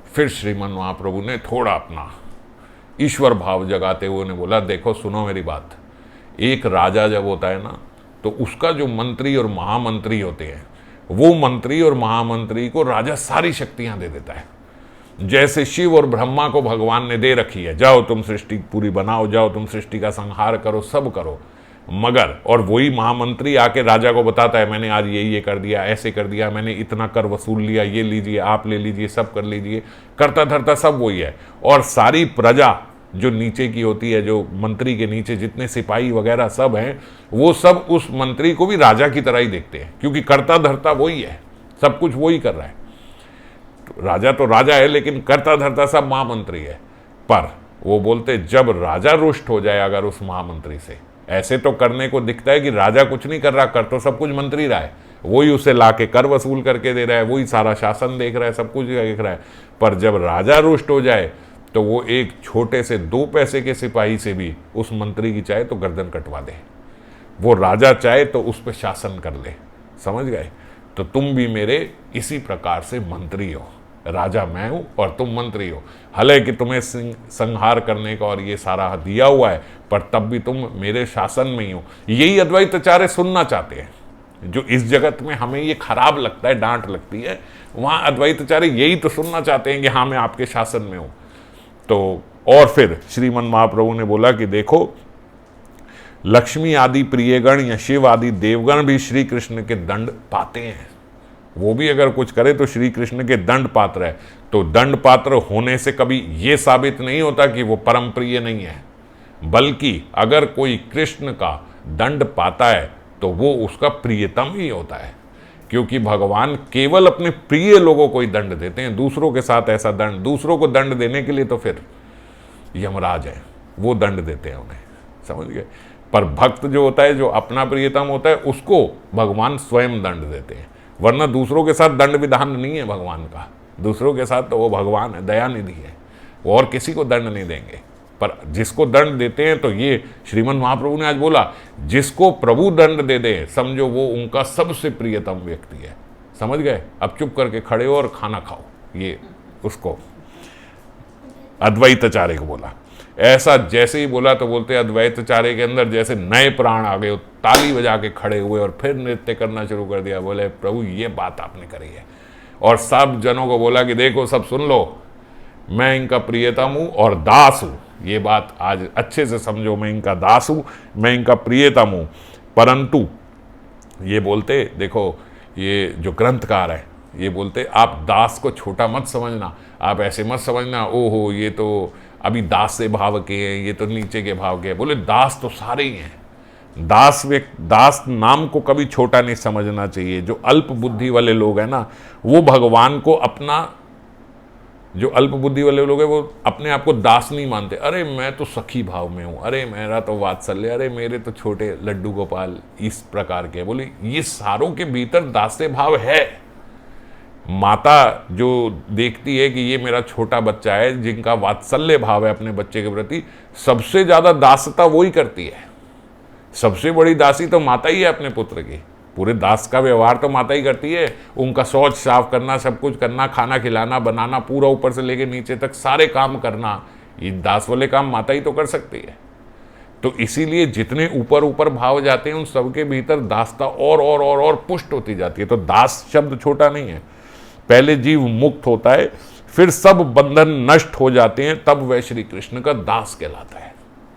फिर श्रीमन महाप्रभु ने थोड़ा अपना ईश्वर भाव जगाते हुए ने बोला, देखो सुनो मेरी बात, एक राजा जब होता है ना तो उसका जो मंत्री और महामंत्री होते हैं, वो मंत्री और महामंत्री को राजा सारी शक्तियां दे देता है। जैसे शिव और ब्रह्मा को भगवान ने दे रखी है, जाओ तुम सृष्टि पूरी बनाओ, जाओ तुम सृष्टि का संहार करो, सब करो, मगर और वही महामंत्री आके राजा को बताता है मैंने आज ये कर दिया, ऐसे कर दिया, मैंने इतना कर वसूल लिया, ये लीजिए, आप ले लीजिए, सब कर लीजिए, करता धरता सब वही है। और सारी प्रजा जो नीचे की होती है, जो मंत्री के नीचे जितने सिपाही वगैरह सब हैं, वो सब उस मंत्री को भी राजा की तरह ही देखते हैं, क्योंकि करता धरता वही है, सब कुछ वही कर रहा है। राजा तो राजा है, लेकिन करता धरता सब महामंत्री है। पर वो बोलते जब राजा रुष्ट हो जाए अगर उस महामंत्री से, ऐसे तो करने को दिखता है कि राजा कुछ नहीं कर रहा, कर तो सब कुछ मंत्री रहा है, वही उसे लाके कर वसूल करके दे रहा है, वही सारा शासन देख रहा है, सब कुछ देख रहा है। पर जब राजा रुष्ट हो जाए तो वो एक छोटे से 2 पैसे के सिपाही से भी उस मंत्री की चाहे तो गर्दन कटवा दे, वो राजा चाहे तो उस पर शासन कर ले। समझ गए? तो तुम भी मेरे इसी प्रकार से मंत्री हो, राजा मैं हूं और तुम मंत्री हो। हालांकि तुम्हें संहार करने का और ये सारा दिया हुआ है, पर तब भी तुम मेरे शासन में ही हो। यही अद्वैताचार्य सुनना चाहते हैं। जो इस जगत में हमें ये खराब लगता है, डांट लगती है, वहां अद्वैताचार्य यही तो सुनना चाहते हैं कि हाँ मैं आपके शासन में हूं। तो और फिर श्रीमन महाप्रभु ने बोला कि देखो, लक्ष्मी आदि प्रियगण या शिव आदि देवगण भी श्री कृष्ण के दंड पाते हैं। वो भी अगर कुछ करे तो श्री कृष्ण के दंड पात्र है। तो दंड पात्र होने से कभी ये साबित नहीं होता कि वो परम प्रिय नहीं है, बल्कि अगर कोई कृष्ण का दंड पाता है तो वो उसका प्रियतम ही होता है, क्योंकि भगवान केवल अपने प्रिय लोगों को ही दंड देते हैं। दूसरों के साथ ऐसा दंड, दूसरों को दंड देने के लिए तो फिर यमराज है, वो दंड देते हैं उन्हें। समझ गए? पर भक्त जो होता है, जो अपना प्रियतम होता है, उसको भगवान स्वयं दंड देते हैं। वरना दूसरों के साथ दंड विधान नहीं है भगवान का, दूसरों के साथ तो वो भगवान है, दयानिधि है, वो और किसी को दंड नहीं देंगे। पर जिसको दंड देते हैं, तो ये श्रीमद् महाप्रभु ने आज बोला, जिसको प्रभु दंड दे दे समझो वो उनका सबसे प्रियतम व्यक्ति है। समझ गए? अब चुप करके खड़े हो और खाना खाओ, ये उसको अद्वैताचार्य को बोला। ऐसा जैसे ही बोला तो बोलते अद्वैताचार्य के अंदर जैसे नए प्राण आ गए, ताली बजा के खड़े हुए और फिर नृत्य करना शुरू कर दिया। बोले प्रभु ये बात आपने करी है। और सब जनों को बोला कि देखो सब सुन लो, मैं इनका प्रियतम हूं और दास हूं, ये बात आज अच्छे से समझो, मैं इनका दास हूं, मैं इनका प्रियतम हूं। परंतु ये बोलते, देखो ये जो ग्रंथकार है ये बोलते आप दास को छोटा मत समझना, आप ऐसे मत समझना ओहो ये तो अभी दास से भाव के हैं, ये तो नीचे के भाव के हैं। बोले दास तो सारे ही हैं। दास नाम को कभी छोटा नहीं समझना चाहिए। जो अल्प बुद्धि वाले लोग हैं ना, वो भगवान को अपना, जो अल्प बुद्धि वाले लोग हैं वो अपने आप को दास नहीं मानते। अरे मैं तो सखी भाव में हूँ, अरे मेरा तो वात्सल्य, अरे मेरे तो छोटे लड्डू गोपाल, इस प्रकार के। बोले ये सारों के भीतर दास्य भाव है। माता जो देखती है कि ये मेरा छोटा बच्चा है, जिनका वात्सल्य भाव है अपने बच्चे के प्रति, सबसे ज्यादा दासता वो ही करती है। सबसे बड़ी दासी तो माता ही है अपने पुत्र की। पूरे दास का व्यवहार तो माता ही करती है। उनका शौच साफ करना, सब कुछ करना, खाना खिलाना, बनाना, पूरा ऊपर से लेके नीचे तक सारे काम करना, ये दास वाले काम माता ही तो कर सकती है। तो इसीलिए जितने ऊपर ऊपर भाव जाते हैं उन सबके भीतर दासता और पुष्ट होती जाती है। तो दास शब्द छोटा नहीं है। पहले जीव मुक्त होता है, फिर सब बंधन नष्ट हो जाते हैं, तब वह श्री कृष्ण का दास कहलाता है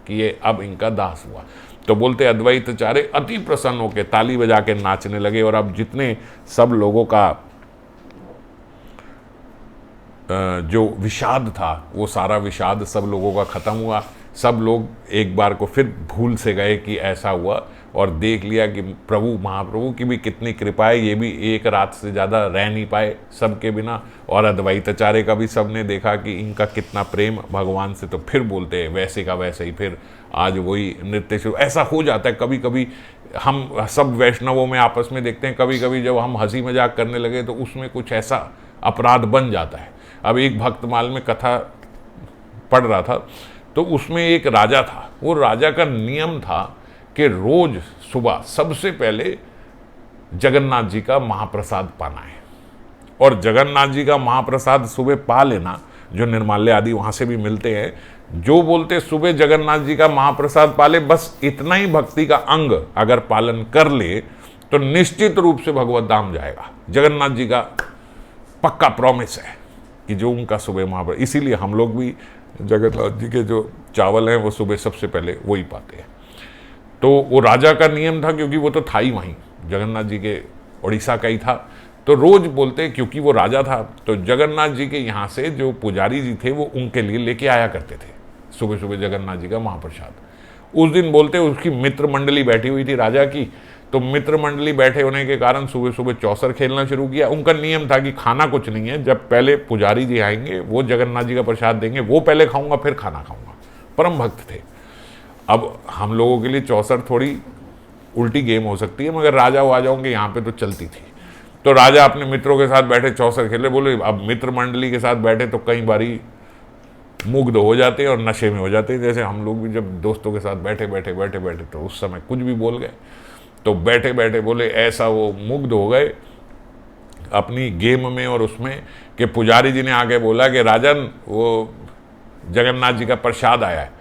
कि ये अब इनका दास हुआ। तो बोलते अद्वैताचार्य अति प्रसन्न होकर ताली बजा के नाचने लगे। और अब जितने सब लोगों का जो विषाद था, वो सारा विषाद सब लोगों का खत्म हुआ। सब लोग एक बार को फिर भूल से गए कि ऐसा हुआ, और देख लिया कि प्रभु महाप्रभु की भी कितनी कृपा है, ये भी एक रात से ज़्यादा रह नहीं पाए सबके बिना। और अद्वैताचार्य का भी सबने देखा कि इनका कितना प्रेम भगवान से। तो फिर बोलते हैं वैसे का वैसे ही फिर आज वही नृत्य शुरू। ऐसा हो जाता है कभी कभी, हम सब वैष्णवों में आपस में देखते हैं, कभी कभी जब हम हंसी मजाक करने लगे तो उसमें कुछ ऐसा अपराध बन जाता है। अब एक भक्तमाल में कथा पढ़ रहा था, तो उसमें एक राजा था। वो राजा का नियम था कि रोज सुबह सबसे पहले जगन्नाथ जी का महाप्रसाद पाना है। और जगन्नाथ जी का महाप्रसाद सुबह पा लेना, जो निर्माल्य आदि वहां से भी मिलते हैं। जो बोलते सुबह जगन्नाथ जी का महाप्रसाद पाले, बस इतना ही भक्ति का अंग अगर पालन कर ले तो निश्चित रूप से भगवत धाम जाएगा। जगन्नाथ जी का पक्का प्रॉमिस है कि जो उनका सुबह महाप्रसाद, इसीलिए हम लोग भी जगन्नाथ जी के जो चावल हैं वो सुबह सबसे पहले वही पाते हैं। तो वो राजा का नियम था, क्योंकि वो तो था ही वहीं, जगन्नाथ जी के उड़ीसा का ही था। तो रोज बोलते, क्योंकि वो राजा था, तो जगन्नाथ जी के यहाँ से जो पुजारी जी थे वो उनके लिए लेके आया करते थे सुबह सुबह जगन्नाथ जी का महाप्रसाद। उस दिन बोलते उसकी मित्र मंडली बैठी हुई थी राजा की, तो मित्र मंडली बैठे होने के कारण सुबह सुबह चौसर खेलना शुरू किया। उनका नियम था कि खाना कुछ नहीं है, जब पहले पुजारी जी आएंगे वो जगन्नाथ जी का प्रसाद देंगे, वो पहले खाऊंगा फिर खाना खाऊंगा। परम भक्त थे। अब हम लोगों के लिए चौसर थोड़ी उल्टी गेम हो सकती है, मगर राजा आ जाओगे यहाँ पे तो चलती थी। तो राजा अपने मित्रों के साथ बैठे चौसर खेले। बोले अब मित्र मंडली के साथ बैठे तो कई बारी मुग्ध हो जाते और नशे में हो जाते, जैसे हम लोग भी जब दोस्तों के साथ बैठे तो उस समय कुछ भी बोल गए। तो बैठे बैठे बोले ऐसा वो मुग्ध हो गए अपनी गेम में और उसमें, कि पुजारी जी ने आके बोला कि राजन वो जगन्नाथ जी का प्रसाद आया है।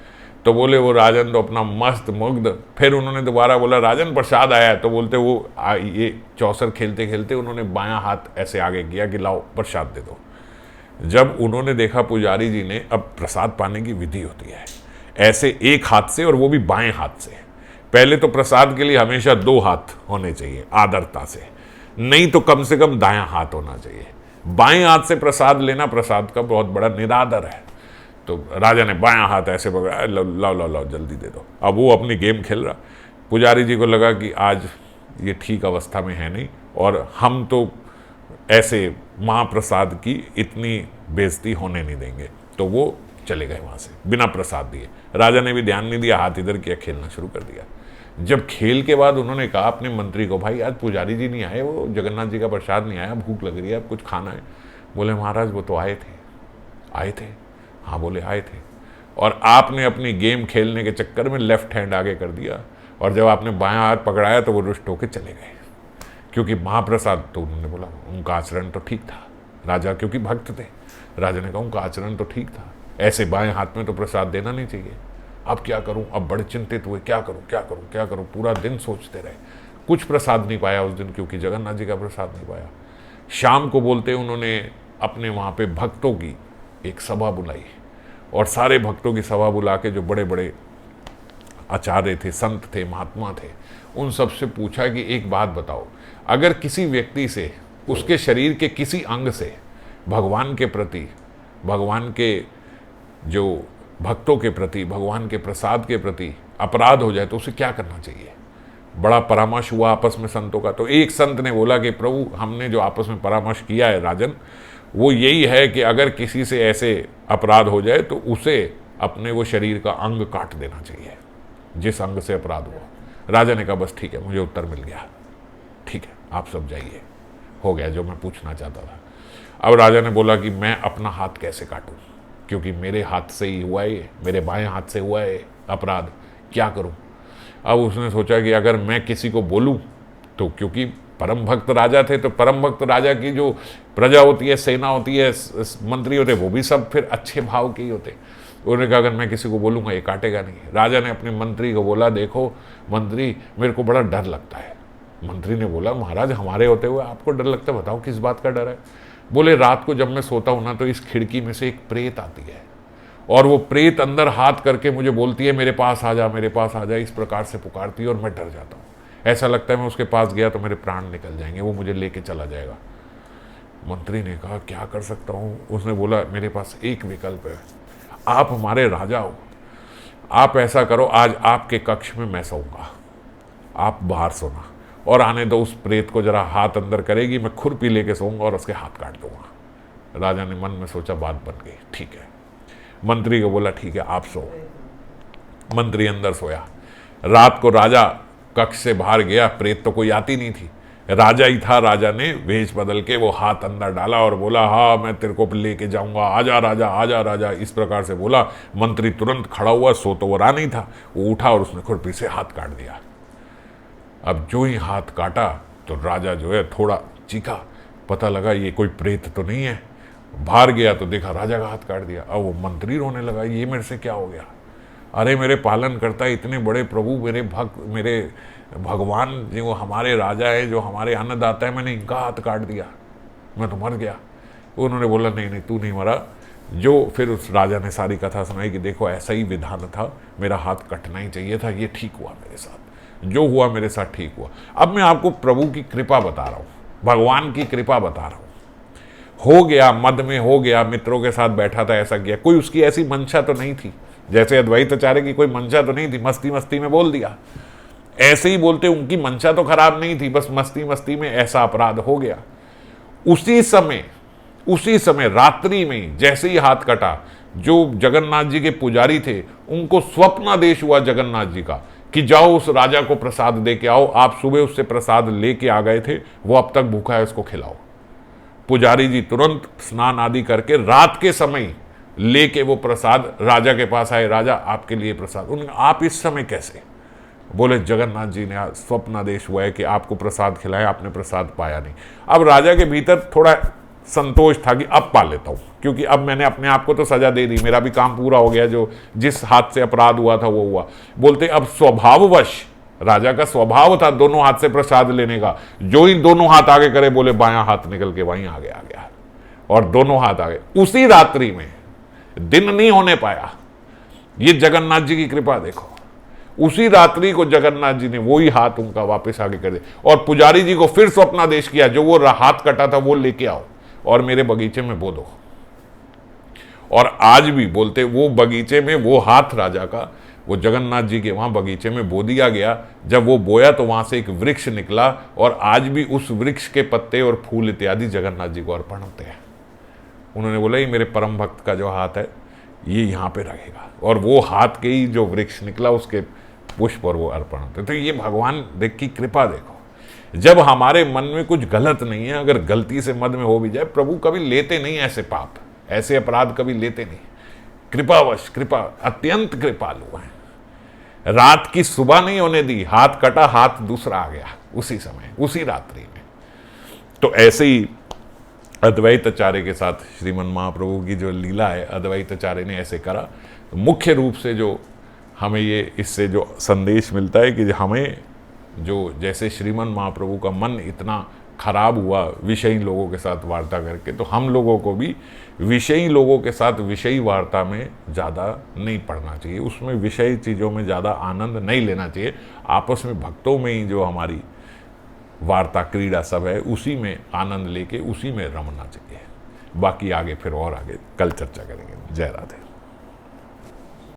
तो बोले वो राजन तो अपना मस्त मुग्ध। फिर उन्होंने दोबारा बोला राजन प्रसाद आया है। तो बोलते वो ये चौसर खेलते खेलते उन्होंने बायां हाथ ऐसे आगे किया कि लाओ प्रसाद दे दो। जब उन्होंने देखा पुजारी जी ने, अब प्रसाद पाने की विधि होती है ऐसे एक हाथ से, और वो भी बाएं हाथ से। पहले तो प्रसाद के लिए हमेशा 2 हाथ होने चाहिए आदरता से, नहीं तो कम से कम दायां हाथ होना चाहिए। बाएं हाथ से प्रसाद लेना प्रसाद का बहुत बड़ा निरादर है। तो राजा ने बायां हाथ ऐसे पकड़ा, लाओ जल्दी दे दो। अब वो अपनी गेम खेल रहा। पुजारी जी को लगा कि आज ये ठीक अवस्था में है नहीं, और हम तो ऐसे महाप्रसाद की इतनी बेइज्जती होने नहीं देंगे। तो वो चले गए वहाँ से बिना प्रसाद दिए। राजा ने भी ध्यान नहीं दिया, हाथ इधर किया, खेलना शुरू कर दिया। जब खेल के बाद उन्होंने कहा अपने मंत्री को, भाई आज पुजारी जी नहीं आए, वो जगन्नाथ जी का प्रसाद नहीं आया, भूख लग रही है, अब कुछ खाना है। बोले महाराज वो तो आए थे। हाँ बोले आए थे, और आपने अपनी गेम खेलने के चक्कर में लेफ्ट हैंड आगे कर दिया, और जब आपने बायां हाथ पकड़ाया तो वो रुष्ट होकर चले गए, क्योंकि महाप्रसाद, तो उन्होंने बोला उनका आचरण तो ठीक था। राजा क्योंकि भक्त थे, राजा ने कहा उनका आचरण तो ठीक था, ऐसे बाएं हाथ में तो प्रसाद देना नहीं चाहिए। अब क्या करूं, अब बड़े चिंतित हुए, क्या करूं, पूरा दिन सोचते रहे, कुछ प्रसाद नहीं पाया उस दिन, क्योंकि जगन्नाथ जी का प्रसाद नहीं पाया। शाम को बोलते उन्होंने अपने वहाँ पे भक्तों की एक सभा बुलाई, और सारे भक्तों की सभा बुला के जो बड़े बड़े आचार्य थे, संत थे, महात्मा थे, उन सबसे पूछा कि एक बात बताओ, अगर किसी व्यक्ति से उसके शरीर के किसी अंग से भगवान के प्रति, भगवान के जो भक्तों के प्रति, भगवान के प्रसाद के प्रति अपराध हो जाए तो उसे क्या करना चाहिए। बड़ा परामर्श हुआ आपस में संतों का। तो एक संत ने बोला कि प्रभु, हमने जो आपस में परामर्श किया है राजन, वो यही है कि अगर किसी से ऐसे अपराध हो जाए तो उसे अपने वो शरीर का अंग काट देना चाहिए, जिस अंग से अपराध हुआ। राजा ने कहा बस ठीक है, मुझे उत्तर मिल गया, ठीक है आप सब जाइए, हो गया जो मैं पूछना चाहता था। अब राजा ने बोला कि मैं अपना हाथ कैसे काटूं, क्योंकि मेरे हाथ से ही हुआ है, मेरे बाएं हाथ से हुआ है अपराध, क्या करूं। अब उसने सोचा कि अगर मैं किसी को बोलूं तो, क्योंकि परम भक्त राजा थे, तो परम भक्त राजा की जो प्रजा होती है, सेना होती है, मंत्री होते, वो भी सब फिर अच्छे भाव के ही होते। उन्होंने कहा अगर मैं किसी को बोलूँगा ये काटेगा नहीं। राजा ने अपने मंत्री को बोला, देखो मंत्री मेरे को बड़ा डर लगता है। मंत्री ने बोला महाराज हमारे होते हुए आपको डर लगता है, बताओ किस बात का डर है। बोले रात को जब मैं सोता हूँ ना तो इस खिड़की में से एक प्रेत आती है, और वो प्रेत अंदर हाथ करके मुझे बोलती है मेरे पास आ जा, मेरे पास आ जा, इस प्रकार से पुकारती है, और मैं डर जाता हूँ। ऐसा लगता है मैं उसके पास गया तो मेरे प्राण निकल जाएंगे, वो मुझे लेके चला जाएगा। मंत्री ने कहा क्या कर सकता हूँ। उसने बोला मेरे पास एक विकल्प है, आप हमारे राजा हो, आप ऐसा करो आज आपके कक्ष में मैं सोऊंगा, आप बाहर सोना, और आने दो उस प्रेत को, जरा हाथ अंदर करेगी, मैं खुरपी लेके सोऊंगा और उसके हाथ काट दूंगा। राजा ने मन में सोचा बात बन गई, ठीक है। मंत्री को बोला ठीक है आप सो। मंत्री अंदर सोया। रात को राजा कक्ष से बाहर गया, प्रेत तो कोई आती नहीं थी, राजा ही था। राजा ने वेश बदल के वो हाथ अंदर डाला और बोला हाँ मैं तेरे को लेके जाऊंगा, आजा राजा, आजा राजा, इस प्रकार से बोला। मंत्री तुरंत खड़ा हुआ, सो तो वो रहा नहीं था, वो उठा और उसने खुरपी से हाथ काट दिया। अब जो ही हाथ काटा तो राजा जो है थोड़ा चीखा, पता लगा ये कोई प्रेत तो नहीं है। बाहर गया तो देखा राजा का हाथ काट दिया। अब वो मंत्री रोने लगा, ये मेरे से क्या हो गया, अरे मेरे पालन करता इतने बड़े प्रभु, मेरे भक्त, मेरे भगवान जो हमारे राजा है, जो हमारे अन्नदाता है, मैंने इनका हाथ काट दिया, मैं तो मर गया। उन्होंने बोला नहीं नहीं तू नहीं मरा। जो फिर उस राजा ने सारी कथा सुनाई कि देखो ऐसा ही विधान था, मेरा हाथ कटना ही चाहिए था, ये ठीक हुआ मेरे साथ, जो हुआ मेरे साथ ठीक हुआ। अब मैं आपको प्रभु की कृपा बता रहा हूँ, भगवान की कृपा बता रहा हूँ। हो गया, मद में हो गया, मित्रों के साथ बैठा था, ऐसा किया, कोई उसकी ऐसी मंशा तो नहीं थी, जैसे अद्वैताचार्य की कोई मंशा तो नहीं थी, मस्ती मस्ती में बोल दिया। ऐसे ही बोलते, उनकी मंशा तो खराब नहीं थी, बस मस्ती मस्ती में ऐसा अपराध हो गया। उसी समय रात्रि में जैसे ही हाथ कटा, जो जगन्नाथ जी के पुजारी थे उनको स्वप्नादेश हुआ जगन्नाथ जी का कि जाओ उस राजा को प्रसाद दे के आओ। आप सुबह उससे प्रसाद लेके आ गए थे, वो अब तक भूखा है, उसको खिलाओ। पुजारी जी तुरंत स्नान आदि करके रात के समय लेके वो प्रसाद राजा के पास आए, राजा आपके लिए प्रसाद। उन्होंने आप इस समय कैसे? बोले जगन्नाथ जी ने स्वप्नादेश हुआ है कि आपको प्रसाद खिलाया, आपने प्रसाद पाया नहीं। अब राजा के भीतर थोड़ा संतोष था कि अब पा लेता हूँ, क्योंकि अब मैंने अपने आप को तो सजा दे दी, मेरा भी काम पूरा हो गया, जो जिस हाथ से अपराध हुआ था वो हुआ। बोलते अब स्वभाववश, राजा का स्वभाव था दोनों हाथ से प्रसाद लेने का, जो ही दोनों हाथ आगे करे, बोले बायां हाथ निकल के वहीं आ गया और दोनों हाथ आगे। उसी रात्रि में, दिन नहीं होने पाया, ये जगन्नाथ जी की कृपा देखो, उसी रात्रि को जगन्नाथ जी ने वही हाथ उनका वापस आगे कर दिया, और पुजारी जी को फिर स्वप्नादेश किया, जो वो हाथ कटा था वो लेके आओ और मेरे बगीचे में बो दो। और आज भी बोलते वो बगीचे में वो हाथ राजा का, वो जगन्नाथ जी के वहां बगीचे में बो दिया गया। जब वो बोया तो वहां से एक वृक्ष निकला, और आज भी उस वृक्ष के पत्ते और फूल इत्यादि जगन्नाथ जी को अर्पण होते हैं। उन्होंने बोला ये मेरे परम भक्त का जो हाथ है ये यहाँ पे रहेगा, और वो हाथ के ही जो वृक्ष निकला उसके पुष्प और वो अर्पण होते। तो ये भगवान देख की कृपा देखो, जब हमारे मन में कुछ गलत नहीं है, अगर गलती से मद में हो भी जाए, प्रभु कभी लेते नहीं ऐसे पाप, ऐसे अपराध कभी लेते नहीं। कृपावश, कृपा, अत्यंत कृपालु है। रात की सुबह नहीं होने दी, हाथ कटा, हाथ दूसरा आ गया उसी समय, उसी रात्रि में। तो ऐसे ही अद्वैताचार्य के साथ श्रीमन महाप्रभु की जो लीला है, अद्वैताचार्य ने ऐसे करा। तो मुख्य रूप से जो हमें ये इससे जो संदेश मिलता है कि हमें जो, जैसे श्रीमन महाप्रभु का मन इतना खराब हुआ विषयी लोगों के साथ वार्ता करके, तो हम लोगों को भी विषयी लोगों के साथ विषयी वार्ता में ज़्यादा नहीं पढ़ना चाहिए, उसमें विषयी चीज़ों में ज़्यादा आनंद नहीं लेना चाहिए। आपस में भक्तों में ही जो हमारी वार्ता क्रीड़ा सब है, उसी में आनंद लेके उसी में रमना चाहिए। बाकी आगे फिर और आगे कल चर्चा करेंगे। जय राधे।